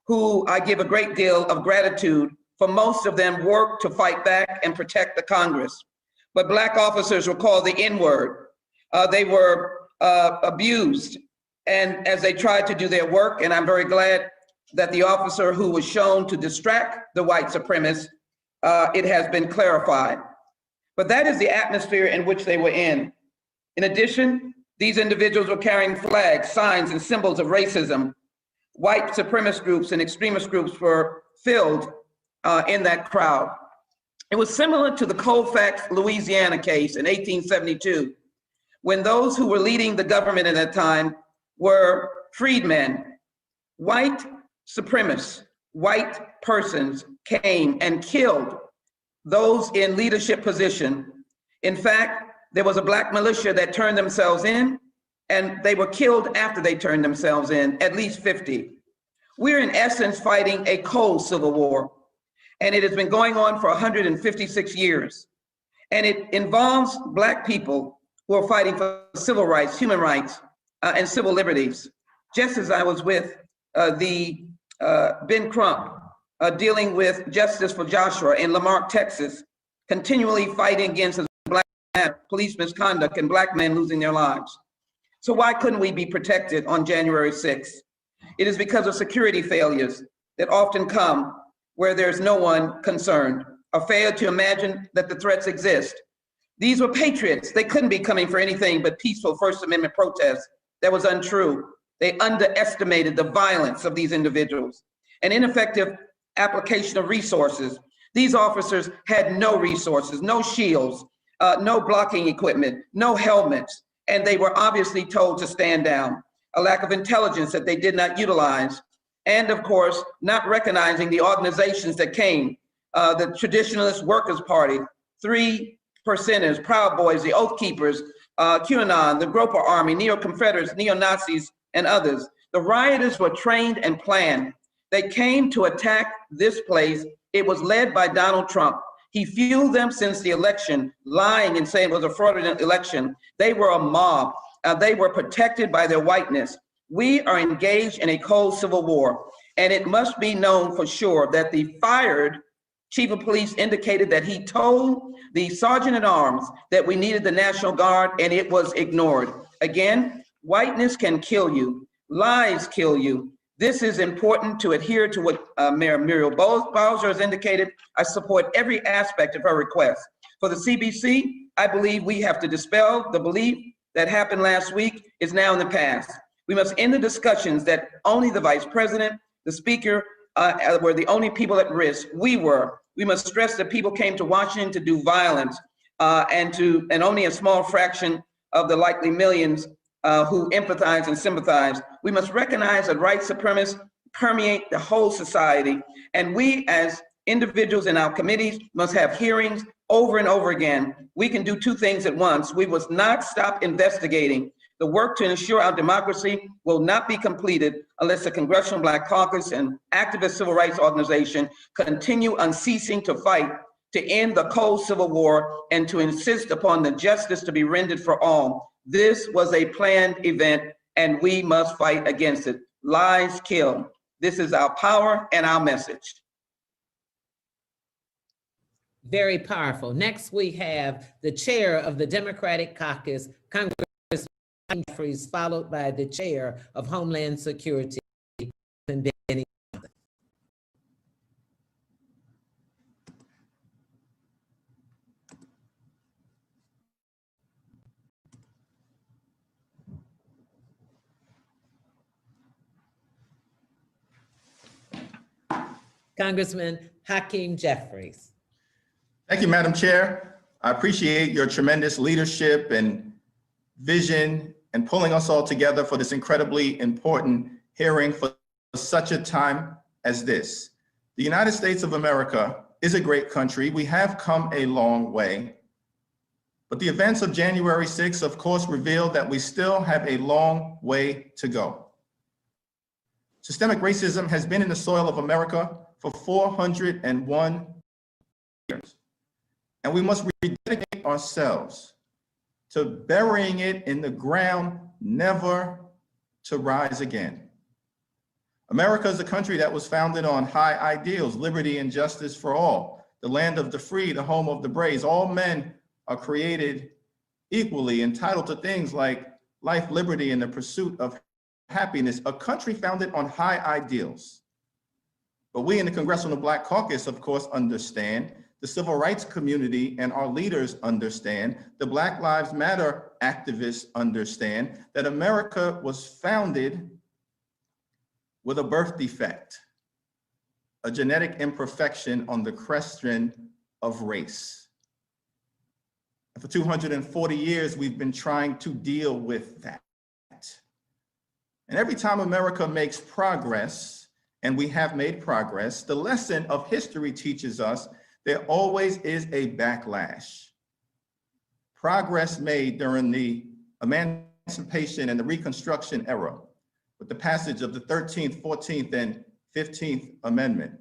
who I give a great deal of gratitude for, most of them worked to fight back and protect the Congress. But Black officers were called the N-word. They were abused, and as they tried to do their work, and I'm very glad that the officer who was shown to distract the white supremacists, it has been clarified. But that is the atmosphere in which they were in. In addition, these individuals were carrying flags, signs, and symbols of racism. White supremacist groups and extremist groups were filled in that crowd. It was similar to the Colfax, Louisiana case in 1872, when those who were leading the government at that time were freedmen. White supremacists, white persons came and killed those in leadership position. In fact, there was a Black militia that turned themselves in, and they were killed after they turned themselves in, at least 50. We're in essence fighting a cold civil war, and it has been going on for 156 years. And it involves Black people who are fighting for civil rights, human rights, and civil liberties. Just as I was with Ben Crump, dealing with justice for Joshua in Lamarck, Texas, continually fighting against Black police misconduct and Black men losing their lives. So why couldn't we be protected on January 6th? It is because of security failures that often come where there's no one concerned, a failure to imagine that the threats exist. These were patriots. They couldn't be coming for anything but peaceful First Amendment protests. That was untrue. They underestimated the violence of these individuals. An ineffective application of resources. These officers had no resources, no shields, no blocking equipment, no helmets, and they were obviously told to stand down. A lack of intelligence that they did not utilize, and of course, not recognizing the organizations that came, the Traditionalist Workers' Party, 3 Percenters, Proud Boys, the Oath Keepers, QAnon, the Groper Army, Neo-Confederates, Neo-Nazis, and others. The rioters were trained and planned. They came to attack this place. It was led by Donald Trump. He fueled them since the election, lying and saying it was a fraudulent election. They were a mob. They were protected by their whiteness. We are engaged in a cold civil war, and it must be known for sure that the fired chief of police indicated that he told the sergeant at arms that we needed the National Guard, and it was ignored. Again, whiteness can kill you. Lies kill you. This is important to adhere to what Mayor Muriel Bowser has indicated. I support every aspect of her request. For the CBC, I believe we have to dispel the belief that happened last week is now in the past. We must end the discussions that only the Vice President, the Speaker, were the only people at risk. We were. We must stress that people came to Washington to do violence, and only a small fraction of the likely millions who empathize and sympathize. We must recognize that white supremacists permeate the whole society, and we as individuals in our committees must have hearings over and over again. We can do two things at once. We must not stop investigating. The work to ensure our democracy will not be completed unless the Congressional Black Caucus and activist civil rights organization continue unceasing to fight to end the cold civil war and to insist upon the justice to be rendered for all. This was a planned event and we must fight against it. Lies kill. This is our power and our message. Very powerful. Next, we have the chair of the Democratic Caucus, Congresswoman Jeffries, followed by the chair of Homeland Security, Benny. Congressman Hakeem Jeffries. Thank you, Madam Chair. I appreciate your tremendous leadership and vision and pulling us all together for this incredibly important hearing for such a time as this. The United States of America is a great country. We have come a long way, but the events of January 6th, of course, revealed that we still have a long way to go. Systemic racism has been in the soil of America for 401 years. And we must rededicate ourselves to burying it in the ground, never to rise again. America is a country that was founded on high ideals, liberty and justice for all, the land of the free, the home of the brave. All men are created equally, entitled to things like life, liberty, and the pursuit of happiness, a country founded on high ideals. But we in the Congressional Black Caucus, of course, understand, the civil rights community and our leaders understand, the Black Lives Matter activists understand that America was founded with a birth defect, a genetic imperfection on the question of race. And for 240 years, we've been trying to deal with that. And every time America makes progress, and we have made progress, the lesson of history teaches us there always is a backlash. Progress made during the Emancipation and the Reconstruction era with the passage of the 13th, 14th, and 15th Amendment.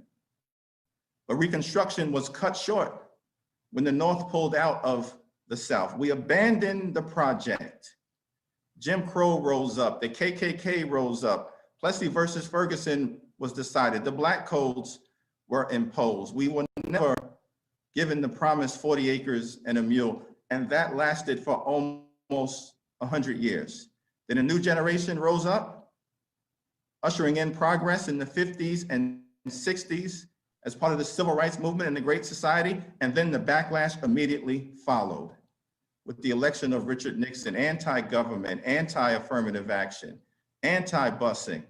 But Reconstruction was cut short when the North pulled out of the South. We abandoned the project. Jim Crow rose up, the KKK rose up, Plessy versus Ferguson was decided, the Black codes were imposed. We were never given the promised 40 acres and a mule, and that lasted for almost 100 years. Then a new generation rose up, ushering in progress in the 50s and 60s as part of the civil rights movement and the Great Society, and then the backlash immediately followed with the election of Richard Nixon, anti-government, anti-affirmative action, anti-busing,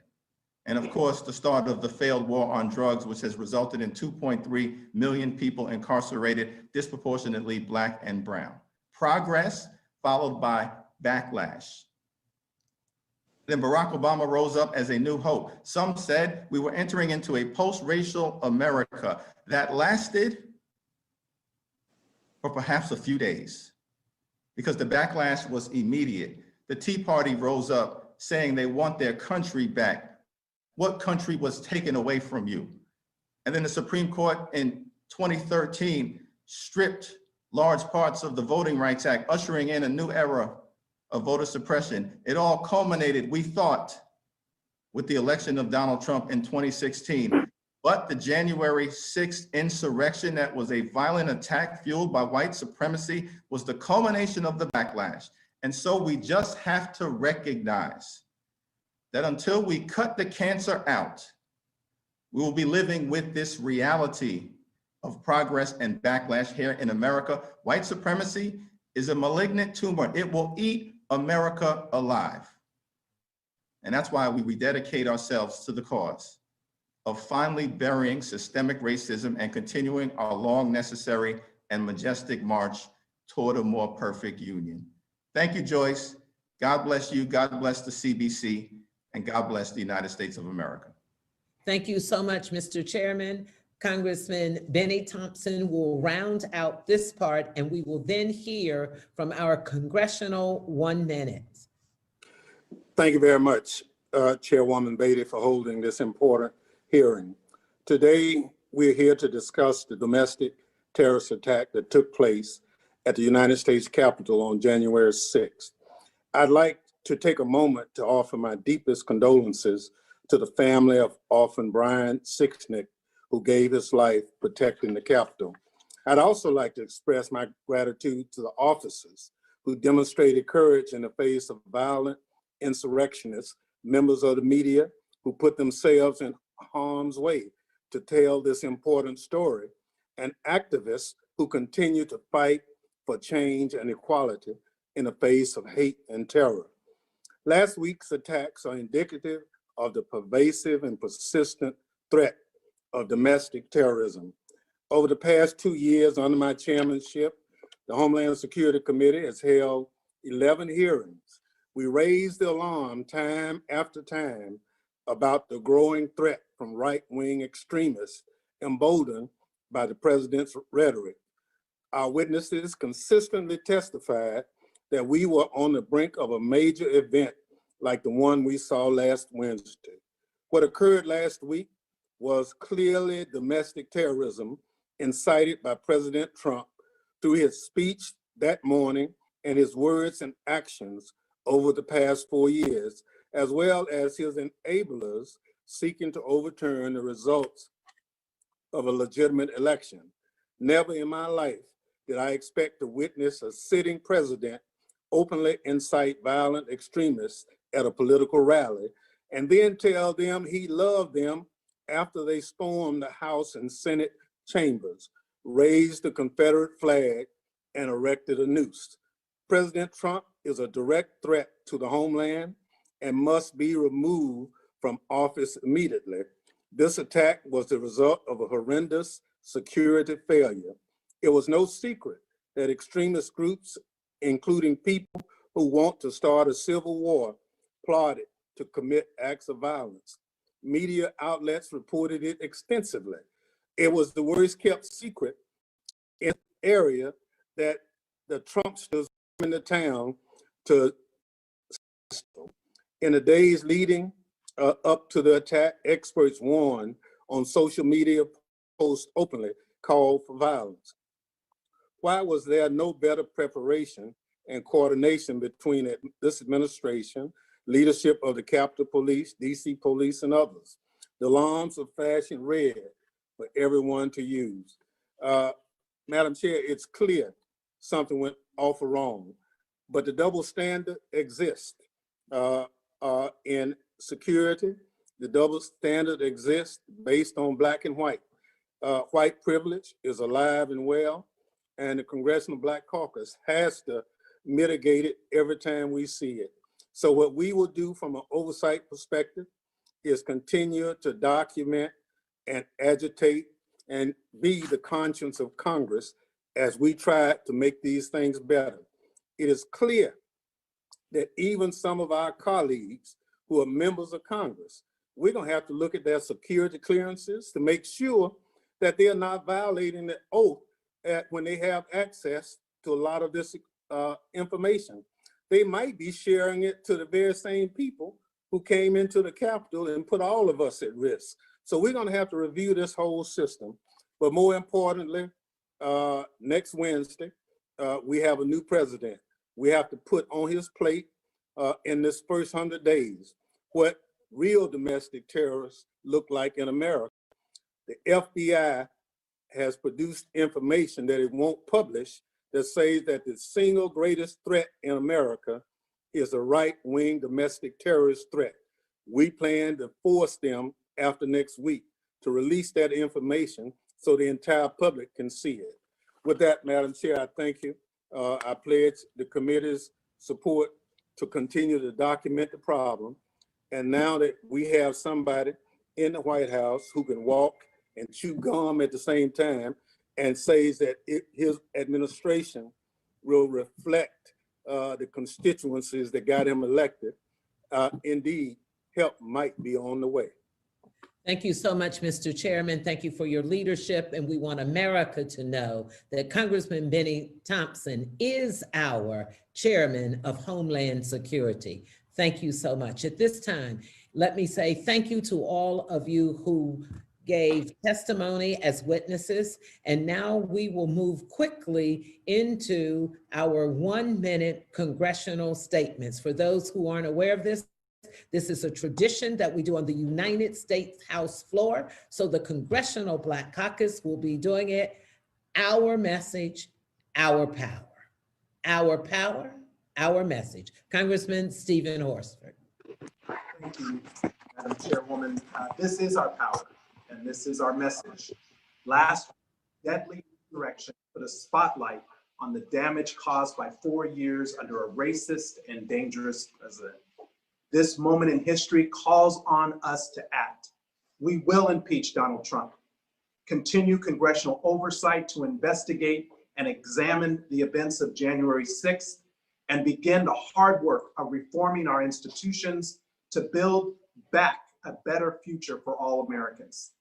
and of course, the start of the failed war on drugs, which has resulted in 2.3 million people incarcerated, disproportionately Black and brown. Progress followed by backlash. Then Barack Obama rose up as a new hope. Some said we were entering into a post-racial America that lasted for perhaps a few days because the backlash was immediate. The Tea Party rose up saying they want their country back. What country was taken away from you? And then the Supreme Court in 2013 stripped large parts of the Voting Rights Act, ushering in a new era of voter suppression. It all culminated, we thought, with the election of Donald Trump in 2016. But the January 6th insurrection that was a violent attack fueled by white supremacy was the culmination of the backlash. And so we just have to recognize that until we cut the cancer out, we will be living with this reality of progress and backlash here in America. White supremacy is a malignant tumor. It will eat America alive. And that's why we rededicate ourselves to the cause of finally burying systemic racism and continuing our long, necessary, and majestic march toward a more perfect union. Thank you, Joyce. God bless you. God bless the CBC. And God bless the United States of America. Thank you so much, Mr. Chairman. Congressman Benny Thompson will round out this part, and we will then hear from our congressional 1 minute. Thank you very much, Chairwoman Beatty, for holding this important hearing. Today, we're here to discuss the domestic terrorist attack that took place at the United States Capitol on January 6th. I'd like to take a moment to offer my deepest condolences to the family of Orphan Brian Sicknick, who gave his life protecting the Capitol. I'd also like to express my gratitude to the officers who demonstrated courage in the face of violent insurrectionists, members of the media who put themselves in harm's way to tell this important story, and activists who continue to fight for change and equality in the face of hate and terror. Last week's attacks are indicative of the pervasive and persistent threat of domestic terrorism. Over the past 2 years under my chairmanship, the Homeland Security Committee has held 11 hearings. We raised the alarm time after time about the growing threat from right-wing extremists emboldened by the president's rhetoric. Our witnesses consistently testified that we were on the brink of a major event like the one we saw last Wednesday. What occurred last week was clearly domestic terrorism incited by President Trump through his speech that morning and his words and actions over the past 4 years, as well as his enablers seeking to overturn the results of a legitimate election. Never in my life did I expect to witness a sitting president openly incite violent extremists at a political rally and then tell them he loved them after they stormed the House and Senate chambers, raised the Confederate flag, and erected a noose. President Trump is a direct threat to the homeland and must be removed from office immediately. This attack was the result of a horrendous security failure. It was no secret that extremist groups, including people who want to start a civil war, plotted to commit acts of violence. Media outlets reported it extensively. It was the worst kept secret in the area that the Trumpsters in the town to. In the days leading up to the attack, experts warned on social media posts openly called for violence. Why was there no better preparation and coordination between this administration, leadership of the Capitol Police, DC Police, and others? The alarms are flashing red for everyone to use. Madam Chair, it's clear something went awful wrong, but the double standard exists. In security, the double standard exists based on black and white. White privilege is alive and well, and the Congressional Black Caucus has to mitigate it every time we see it. So what we will do from an oversight perspective is continue to document and agitate and be the conscience of Congress as we try to make these things better. It is clear that even some of our colleagues who are members of Congress, we're gonna have to look at their security clearances to make sure that they're not violating the oath when they have access to a lot of this information. They might be sharing it to the very same people who came into the Capitol and put all of us at risk. So we're gonna have to review this whole system. But more importantly, next Wednesday, we have a new president. We have to put on his plate in this first 100 days what real domestic terrorists look like in America. The FBI has produced information that it won't publish that says that the single greatest threat in America is a right-wing domestic terrorist threat. We plan to force them after next week to release that information so the entire public can see it. With that, Madam Chair, I thank you. I pledge the committee's support to continue to document the problem. And now that we have somebody in the White House who can walk and chew gum at the same time and says that his administration will reflect the constituencies that got him elected, indeed, help might be on the way. Thank you so much, Mr. Chairman. Thank you for your leadership. And we want America to know that Congressman Benny Thompson is our Chairman of Homeland Security. Thank you so much. At this time, let me say thank you to all of you who gave testimony as witnesses. And now we will move quickly into our 1-minute congressional statements. For those who aren't aware of this, this is a tradition that we do on the United States House floor. So the Congressional Black Caucus will be doing it. Our message, our power. Our power, our message. Congressman Stephen Horsford. Thank you, Madam Chairwoman. This is our power, and this is our message. Last deadly insurrection put a spotlight on the damage caused by 4 years under a racist and dangerous president. This moment in history calls on us to act. We will impeach Donald Trump, continue congressional oversight to investigate and examine the events of January 6th, and begin the hard work of reforming our institutions to build back a better future for all Americans.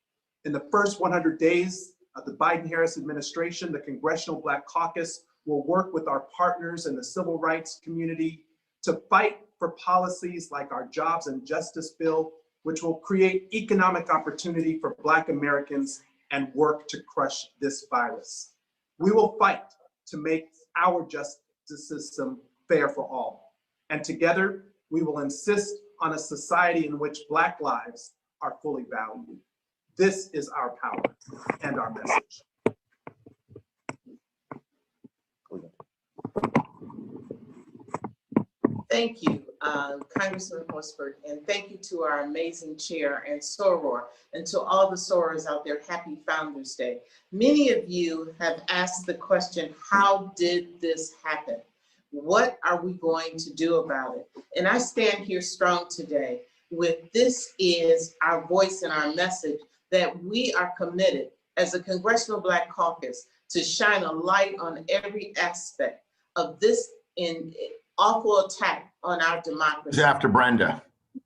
In the first 100 days of the Biden-Harris administration, the Congressional Black Caucus will work with our partners in the civil rights community to fight for policies like our Jobs and Justice Bill, which will create economic opportunity for Black Americans and work to crush this virus. We will fight to make our justice system fair for all. And together, we will insist on a society in which Black lives are fully valued. This is our power and our message. Thank you, Congressman Horsford, and thank you to our amazing chair and soror, and to all the sorors out there, happy Founders Day. Many of you have asked the question, how did this happen? What are we going to do about it? And I stand here strong today with this is our voice and our message that we are committed as a Congressional Black Caucus to shine a light on every aspect of this awful attack on our democracy. After Brenda.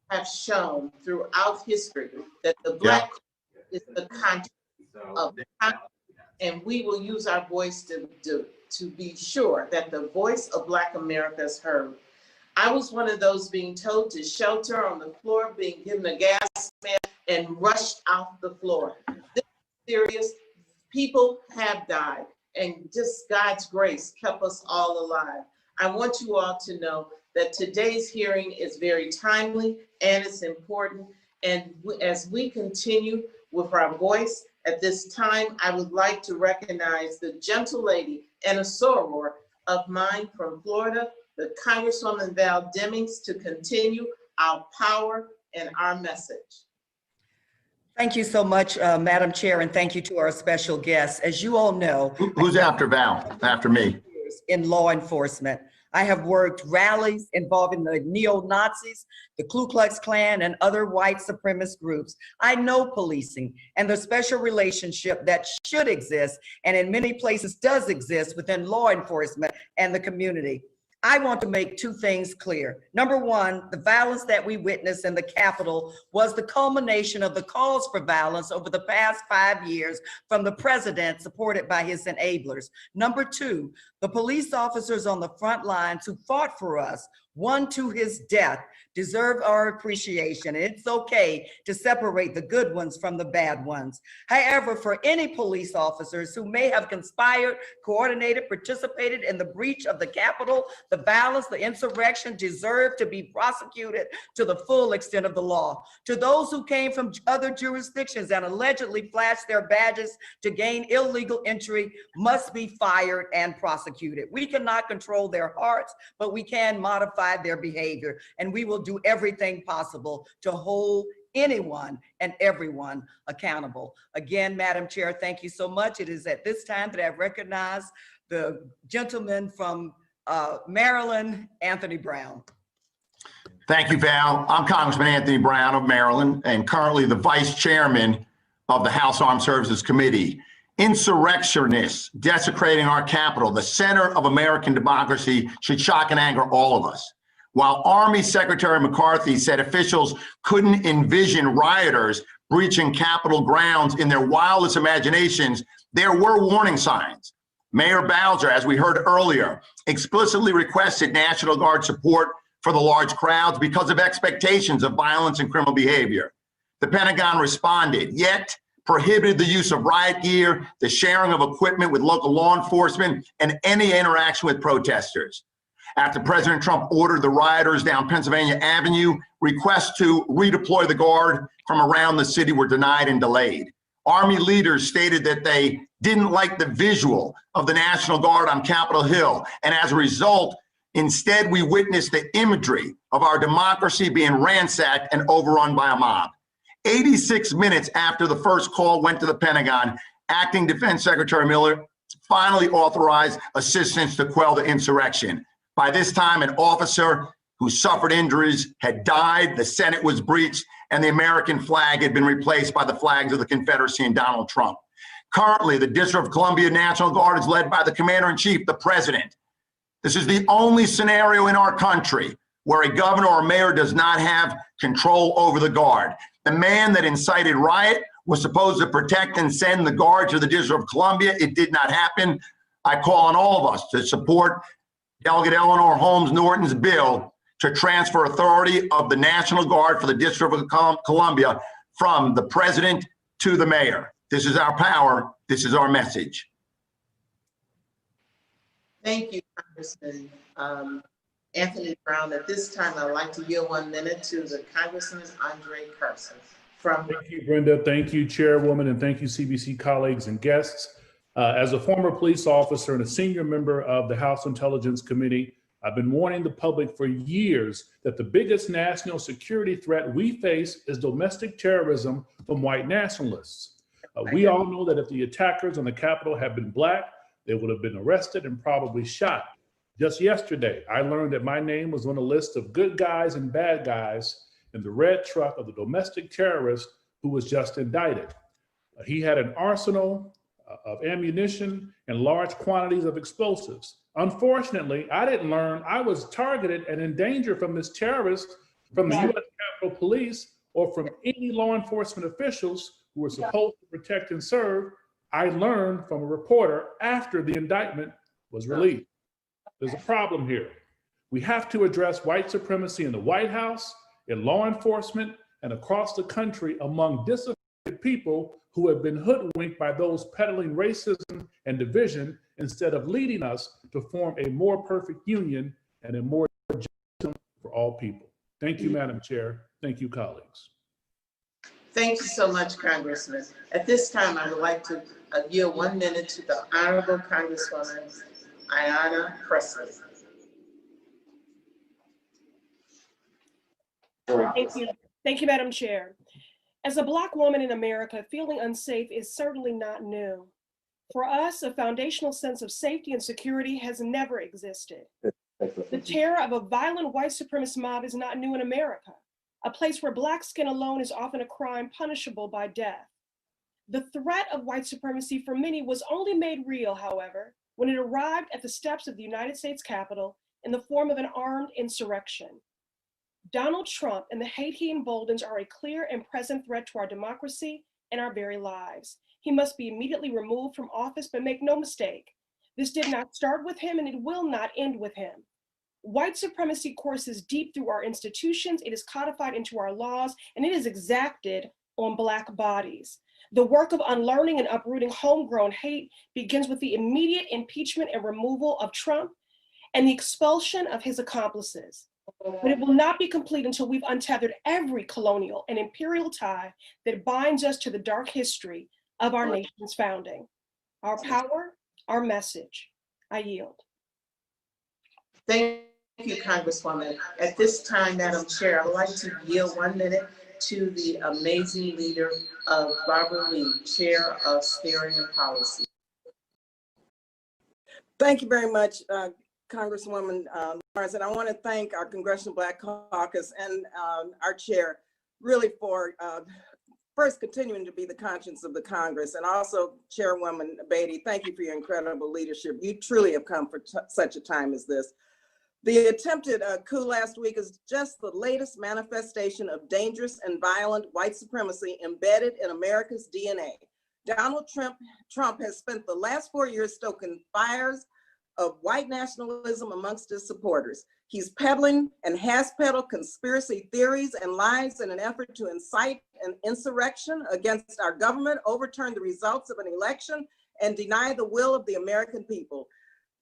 Have shown throughout history that the Black is the conscience of the Congress, and we will use our voice to be sure that the voice of Black America is heard. I was one of those being told to shelter on the floor, being given a gas mask and rushed off the floor. This is serious. People have died, and just God's grace kept us all alive. I want you all to know that today's hearing is very timely and it's important. And as we continue with our voice at this time, I would like to recognize the gentle lady and a soror of mine from Florida, the Congresswoman Val Demings, to continue our power and our message. Thank you so much, Madam Chair, and thank you to our special guests. As you all know, Who's after Val? After me. In law enforcement, I have worked rallies involving the neo-Nazis, the Ku Klux Klan, and other white supremacist groups. I know policing and the special relationship that should exist, and in many places does exist within law enforcement and the community. I want to make two things clear. Number one, the violence that we witnessed in the Capitol was the culmination of the calls for violence over the past 5 years from the president, supported by his enablers. Number two, the police officers on the front lines who fought for us, one to his death, deserve our appreciation. It's okay to separate the good ones from the bad ones. However, for any police officers who may have conspired, coordinated, participated in the breach of the Capitol, the violence, the insurrection, deserve to be prosecuted to the full extent of the law. To those who came from other jurisdictions and allegedly flashed their badges to gain illegal entry must be fired and prosecuted. We cannot control their hearts, but we can modify justified their behavior, and we will do everything possible to hold anyone and everyone accountable. Again, Madam Chair, thank you so much. It is at this time that I recognize the gentleman from Maryland, Anthony Brown. Thank you, Val. I'm Congressman Anthony Brown of Maryland and currently the Vice Chairman of the House Armed Services Committee. Insurrectionists desecrating our Capitol, the center of American democracy, should shock and anger all of us. While Army Secretary McCarthy said officials couldn't envision rioters breaching Capitol grounds in their wildest imaginations, there were warning signs. Mayor Bowser, as we heard earlier, explicitly requested National Guard support for the large crowds because of expectations of violence and criminal behavior. The Pentagon responded, yet prohibited the use of riot gear, the sharing of equipment with local law enforcement, and any interaction with protesters. After President Trump ordered the rioters down Pennsylvania Avenue, requests to redeploy the Guard from around the city were denied and delayed. Army leaders stated that they didn't like the visual of the National Guard on Capitol Hill, and as a result, instead we witnessed the imagery of our democracy being ransacked and overrun by a mob. 86 minutes after the first call went to the Pentagon, Acting Defense Secretary Miller finally authorized assistance to quell the insurrection. By this time, an officer who suffered injuries had died, the Senate was breached, and the American flag had been replaced by the flags of the Confederacy and Donald Trump. Currently, the District of Columbia National Guard is led by the Commander-in-Chief, the President. This is the only scenario in our country where a governor or mayor does not have control over the Guard. The man that incited riot was supposed to protect and send the Guard to the District of Columbia. It did not happen. I call on all of us to support Delegate Eleanor Holmes Norton's bill to transfer authority of the National Guard for the District of Columbia from the President to the Mayor. This is our power. This is our message. Thank you, Congressman Anthony Brown. At this time, I'd like to yield 1 minute to the Congressman Andre Carson from. Thank you, Brenda. Thank you, Chairwoman, and thank you, CBC colleagues and guests. As a former police officer and a senior member of the House Intelligence Committee, I've been warning the public for years that the biggest national security threat we face is domestic terrorism from white nationalists. We all know that if the attackers on the Capitol had been Black, they would have been arrested and probably shot. Just yesterday, I learned that my name was on a list of good guys and bad guys in the red truck of the domestic terrorist who was just indicted. He had an arsenal of ammunition and large quantities of explosives. Unfortunately, I didn't learn I was targeted and in danger from this terrorist from the U.S. Capitol Police or from any law enforcement officials who were supposed to protect and serve. I learned from a reporter after the indictment was released. There's a problem here. We have to address white supremacy in the White House, in law enforcement, and across the country among disaffected people who have been hoodwinked by those peddling racism and division instead of leading us to form a more perfect union and a more just for all people. Thank you, Madam Chair. Thank you, colleagues. Thank you so much, Congressman. At this time, I would like to yield 1 minute to the Honorable Congresswoman Ayanna Pressley. Thank you. Thank you, Madam Chair. As a Black woman in America, feeling unsafe is certainly not new. For us, a foundational sense of safety and security has never existed. The terror of a violent white supremacist mob is not new in America, a place where Black skin alone is often a crime punishable by death. The threat of white supremacy for many was only made real, however, when it arrived at the steps of the United States Capitol in the form of an armed insurrection. Donald Trump and the hate he emboldens are a clear and present threat to our democracy and our very lives. He must be immediately removed from office, but make no mistake, this did not start with him and it will not end with him. White supremacy courses deep through our institutions, it is codified into our laws, and it is exacted on Black bodies. The work of unlearning and uprooting homegrown hate begins with the immediate impeachment and removal of Trump and the expulsion of his accomplices. But it will not be complete until we've untethered every colonial and imperial tie that binds us to the dark history of our nation's founding. Our power, our message. I yield. Thank you, Congresswoman. At this time, Madam Chair, I'd like to yield 1 minute to the amazing leader of Barbara Lee, Chair of Steering and Policy. Thank you very much, Congresswoman Lawrence. And I want to thank our Congressional Black Caucus and our chair really for first continuing to be the conscience of the Congress, and also Chairwoman Beatty, thank you for your incredible leadership. You truly have come for such a time as this. The attempted coup last week is just the latest manifestation of dangerous and violent white supremacy embedded in America's DNA. Donald Trump has spent the last 4 years stoking fires of white nationalism amongst his supporters. He's peddling and has peddled conspiracy theories and lies in an effort to incite an insurrection against our government, overturn the results of an election, and deny the will of the American people.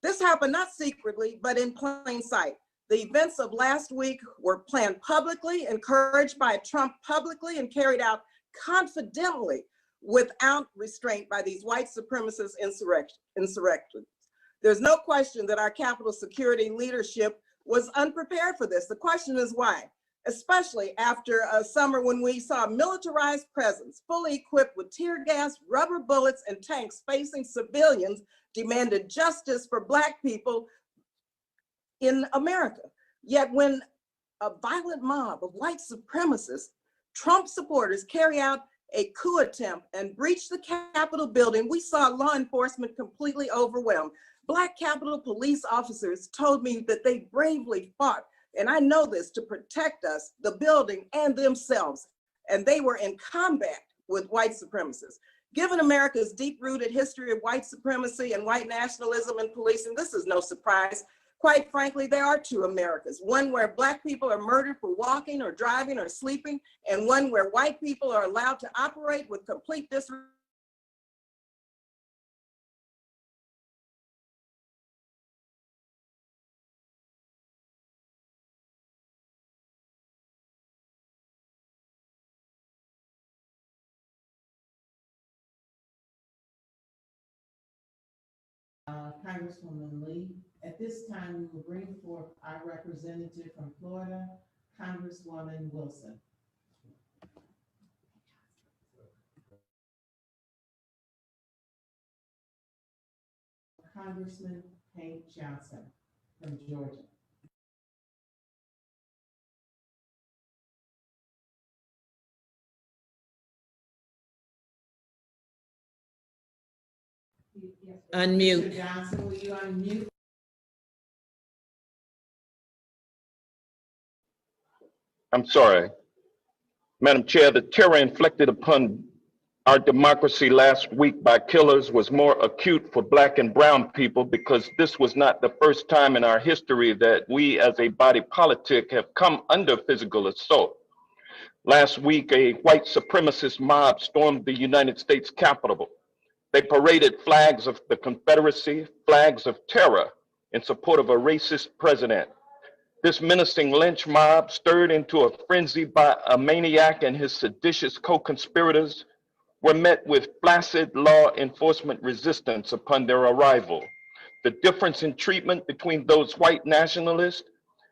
This happened not secretly, but in plain sight. The events of last week were planned publicly, encouraged by Trump publicly, and carried out confidently without restraint by these white supremacist insurrections. There's no question that our Capitol security leadership was unprepared for this. The question is why, especially after a summer when we saw a militarized presence, fully equipped with tear gas, rubber bullets, and tanks facing civilians, demanded justice for Black people in America. Yet when a violent mob of white supremacists, Trump supporters, carry out a coup attempt and breach the Capitol building, we saw law enforcement completely overwhelmed. Black Capitol police officers told me that they bravely fought, and I know this, to protect us, the building, and themselves. And they were in combat with white supremacists. Given America's deep-rooted history of white supremacy and white nationalism in policing, this is no surprise. Quite frankly, there are two Americas, one where Black people are murdered for walking or driving or sleeping, and one where white people are allowed to operate with complete disregard. Congresswoman Lee. At this time, we will bring forth our representative from Florida, Congresswoman Wilson. Congressman Hank Johnson from Georgia. Unmute. Mr. Johnson, will you unmute? I'm sorry. Madam Chair, the terror inflicted upon our democracy last week by killers was more acute for Black and brown people because this was not the first time in our history that we as a body politic have come under physical assault. Last week, a white supremacist mob stormed the United States Capitol. They paraded flags of the Confederacy, flags of terror in support of a racist president. This menacing lynch mob, stirred into a frenzy by a maniac and his seditious co-conspirators, were met with flaccid law enforcement resistance upon their arrival. The difference in treatment between those white nationalists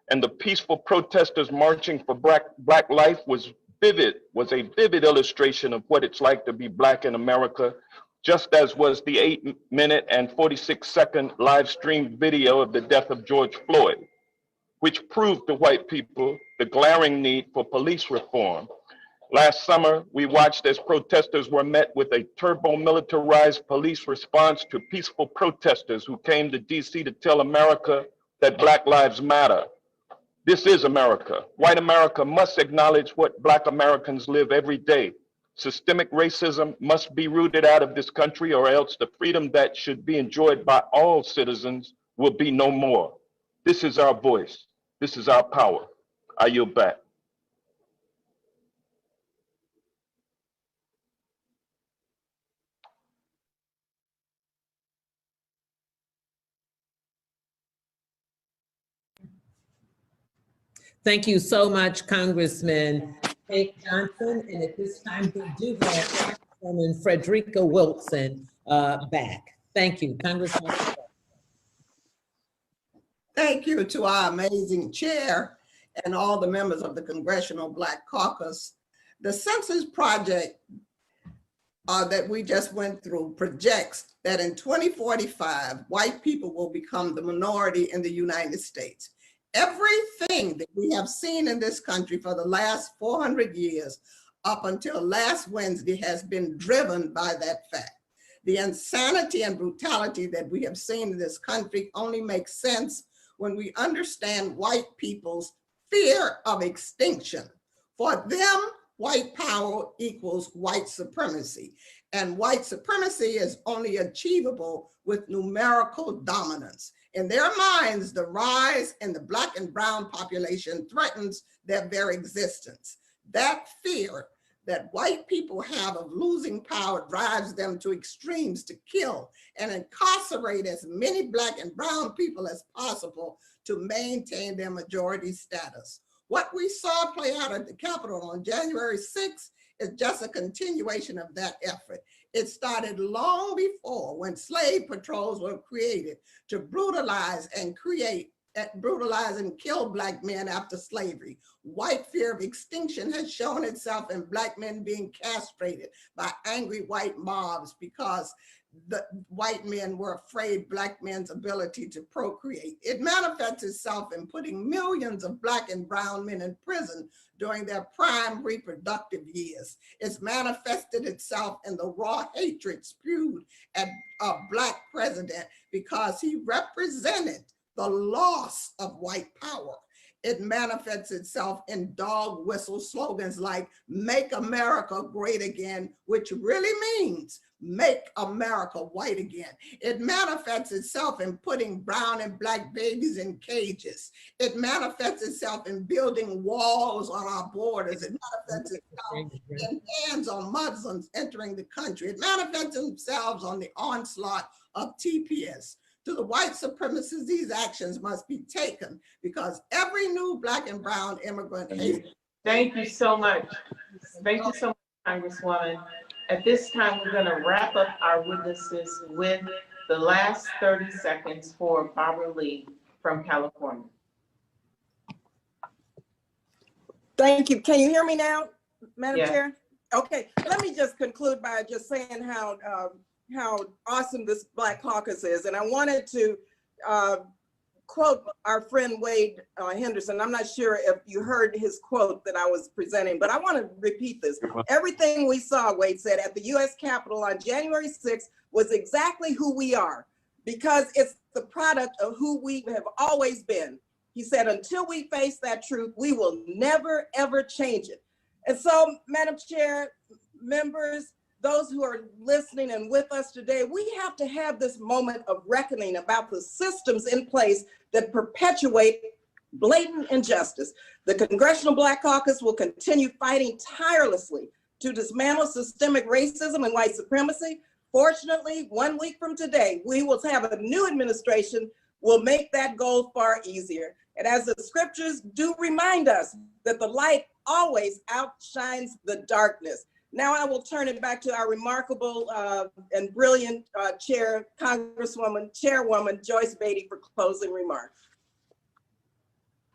and the peaceful protesters marching for black life was a vivid illustration of what it's like to be Black in America, just as was the 8-minute and 46-second live streamed video of the death of George Floyd, which proved to white people the glaring need for police reform. Last summer, we watched as protesters were met with a turbo-militarized police response to peaceful protesters who came to DC to tell America that Black lives matter. This is America. White America must acknowledge what Black Americans live every day. Systemic racism must be rooted out of this country, or else the freedom that should be enjoyed by all citizens will be no more. This is our voice. This is our power. I yield back. Thank you so much, Congressman Hank Johnson. And at this time, we do have Congresswoman Frederica Wilson back. Thank you, Congresswoman. Thank you to our amazing chair and all the members of the Congressional Black Caucus. The Census Project that we just went through projects that in 2045, white people will become the minority in the United States. Everything that we have seen in this country for the last 400 years up until last Wednesday has been driven by that fact. The insanity and brutality that we have seen in this country only makes sense when we understand white people's fear of extinction. For them, white power equals white supremacy. And white supremacy is only achievable with numerical dominance. In their minds, the rise in the Black and brown population threatens their very existence. That fear that white people have of losing power drives them to extremes to kill and incarcerate as many Black and brown people as possible to maintain their majority status. What we saw play out at the Capitol on January 6th is just a continuation of that effort. It started long before, when slave patrols were created to brutalize and kill Black men after slavery. White fear of extinction has shown itself in Black men being castrated by angry white mobs because the white men were afraid Black men's ability to procreate. It manifests itself in putting millions of Black and brown men in prison during their prime reproductive years. It's manifested itself in the raw hatred spewed at a Black president because he represented the loss of white power. It manifests itself in dog whistle slogans like "Make America Great Again," which really means make America white again. It manifests itself in putting brown and Black babies in cages. It manifests itself in building walls on our borders. It manifests itself in bans on Muslims entering the country. It manifests itself on the onslaught of TPS. To the white supremacists, these actions must be taken because every new Black and brown immigrant. Thank you so much. Thank you so much, Congresswoman. At this time, we're going to wrap up our witnesses with the last 30 seconds for Barbara Lee from California. Thank you. Can you hear me now, Madam Yes. Chair? Okay, let me just conclude by just saying how awesome this Black Caucus is. And I wanted to quote our friend Wade Henderson. I'm not sure if you heard his quote that I was presenting, but I want to repeat this. Everything we saw, Wade said, at the US Capitol on January 6th was exactly who we are, because it's the product of who we have always been. He said, until we face that truth, we will never, ever change it. And so, Madam Chair, members, those who are listening and with us today, we have to have this moment of reckoning about the systems in place that perpetuate blatant injustice. The Congressional Black Caucus will continue fighting tirelessly to dismantle systemic racism and white supremacy. Fortunately, 1 week from today, we will have a new administration will make that goal far easier. And as the scriptures do remind us that the light always outshines the darkness. Now I will turn it back to our remarkable and brilliant Chairwoman Joyce Beatty for closing remarks.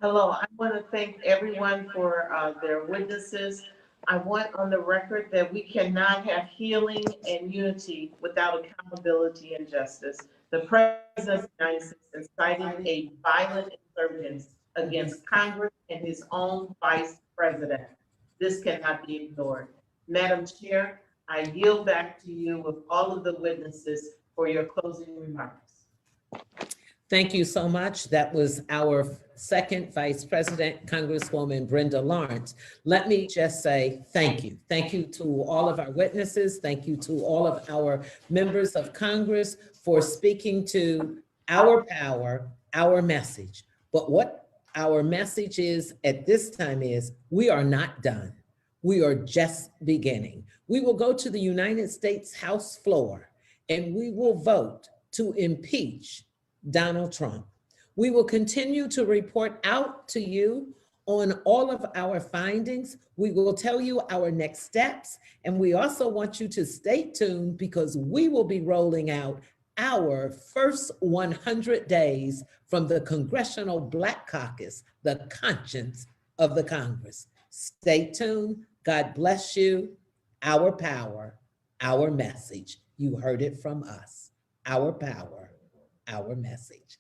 Hello, I want to thank everyone for their witnesses. I want on the record that we cannot have healing and unity without accountability and justice. The President of the United States incited a violent insurgence against Congress and his own Vice President. This cannot be ignored. Madam Chair, I yield back to you with all of the witnesses for your closing remarks. Thank you so much. That was our second Vice President, Congresswoman Brenda Lawrence. Let me just say thank you. Thank you to all of our witnesses. Thank you to all of our members of Congress for speaking to our power, our message. But what our message is at this time is we are not done. We are just beginning. We will go to the United States House floor and we will vote to impeach Donald Trump. We will continue to report out to you on all of our findings. We will tell you our next steps. And we also want you to stay tuned because we will be rolling out our first 100 days from the Congressional Black Caucus, the conscience of the Congress. Stay tuned. God bless you. Our power, our message. You heard it from us. Our power, our message.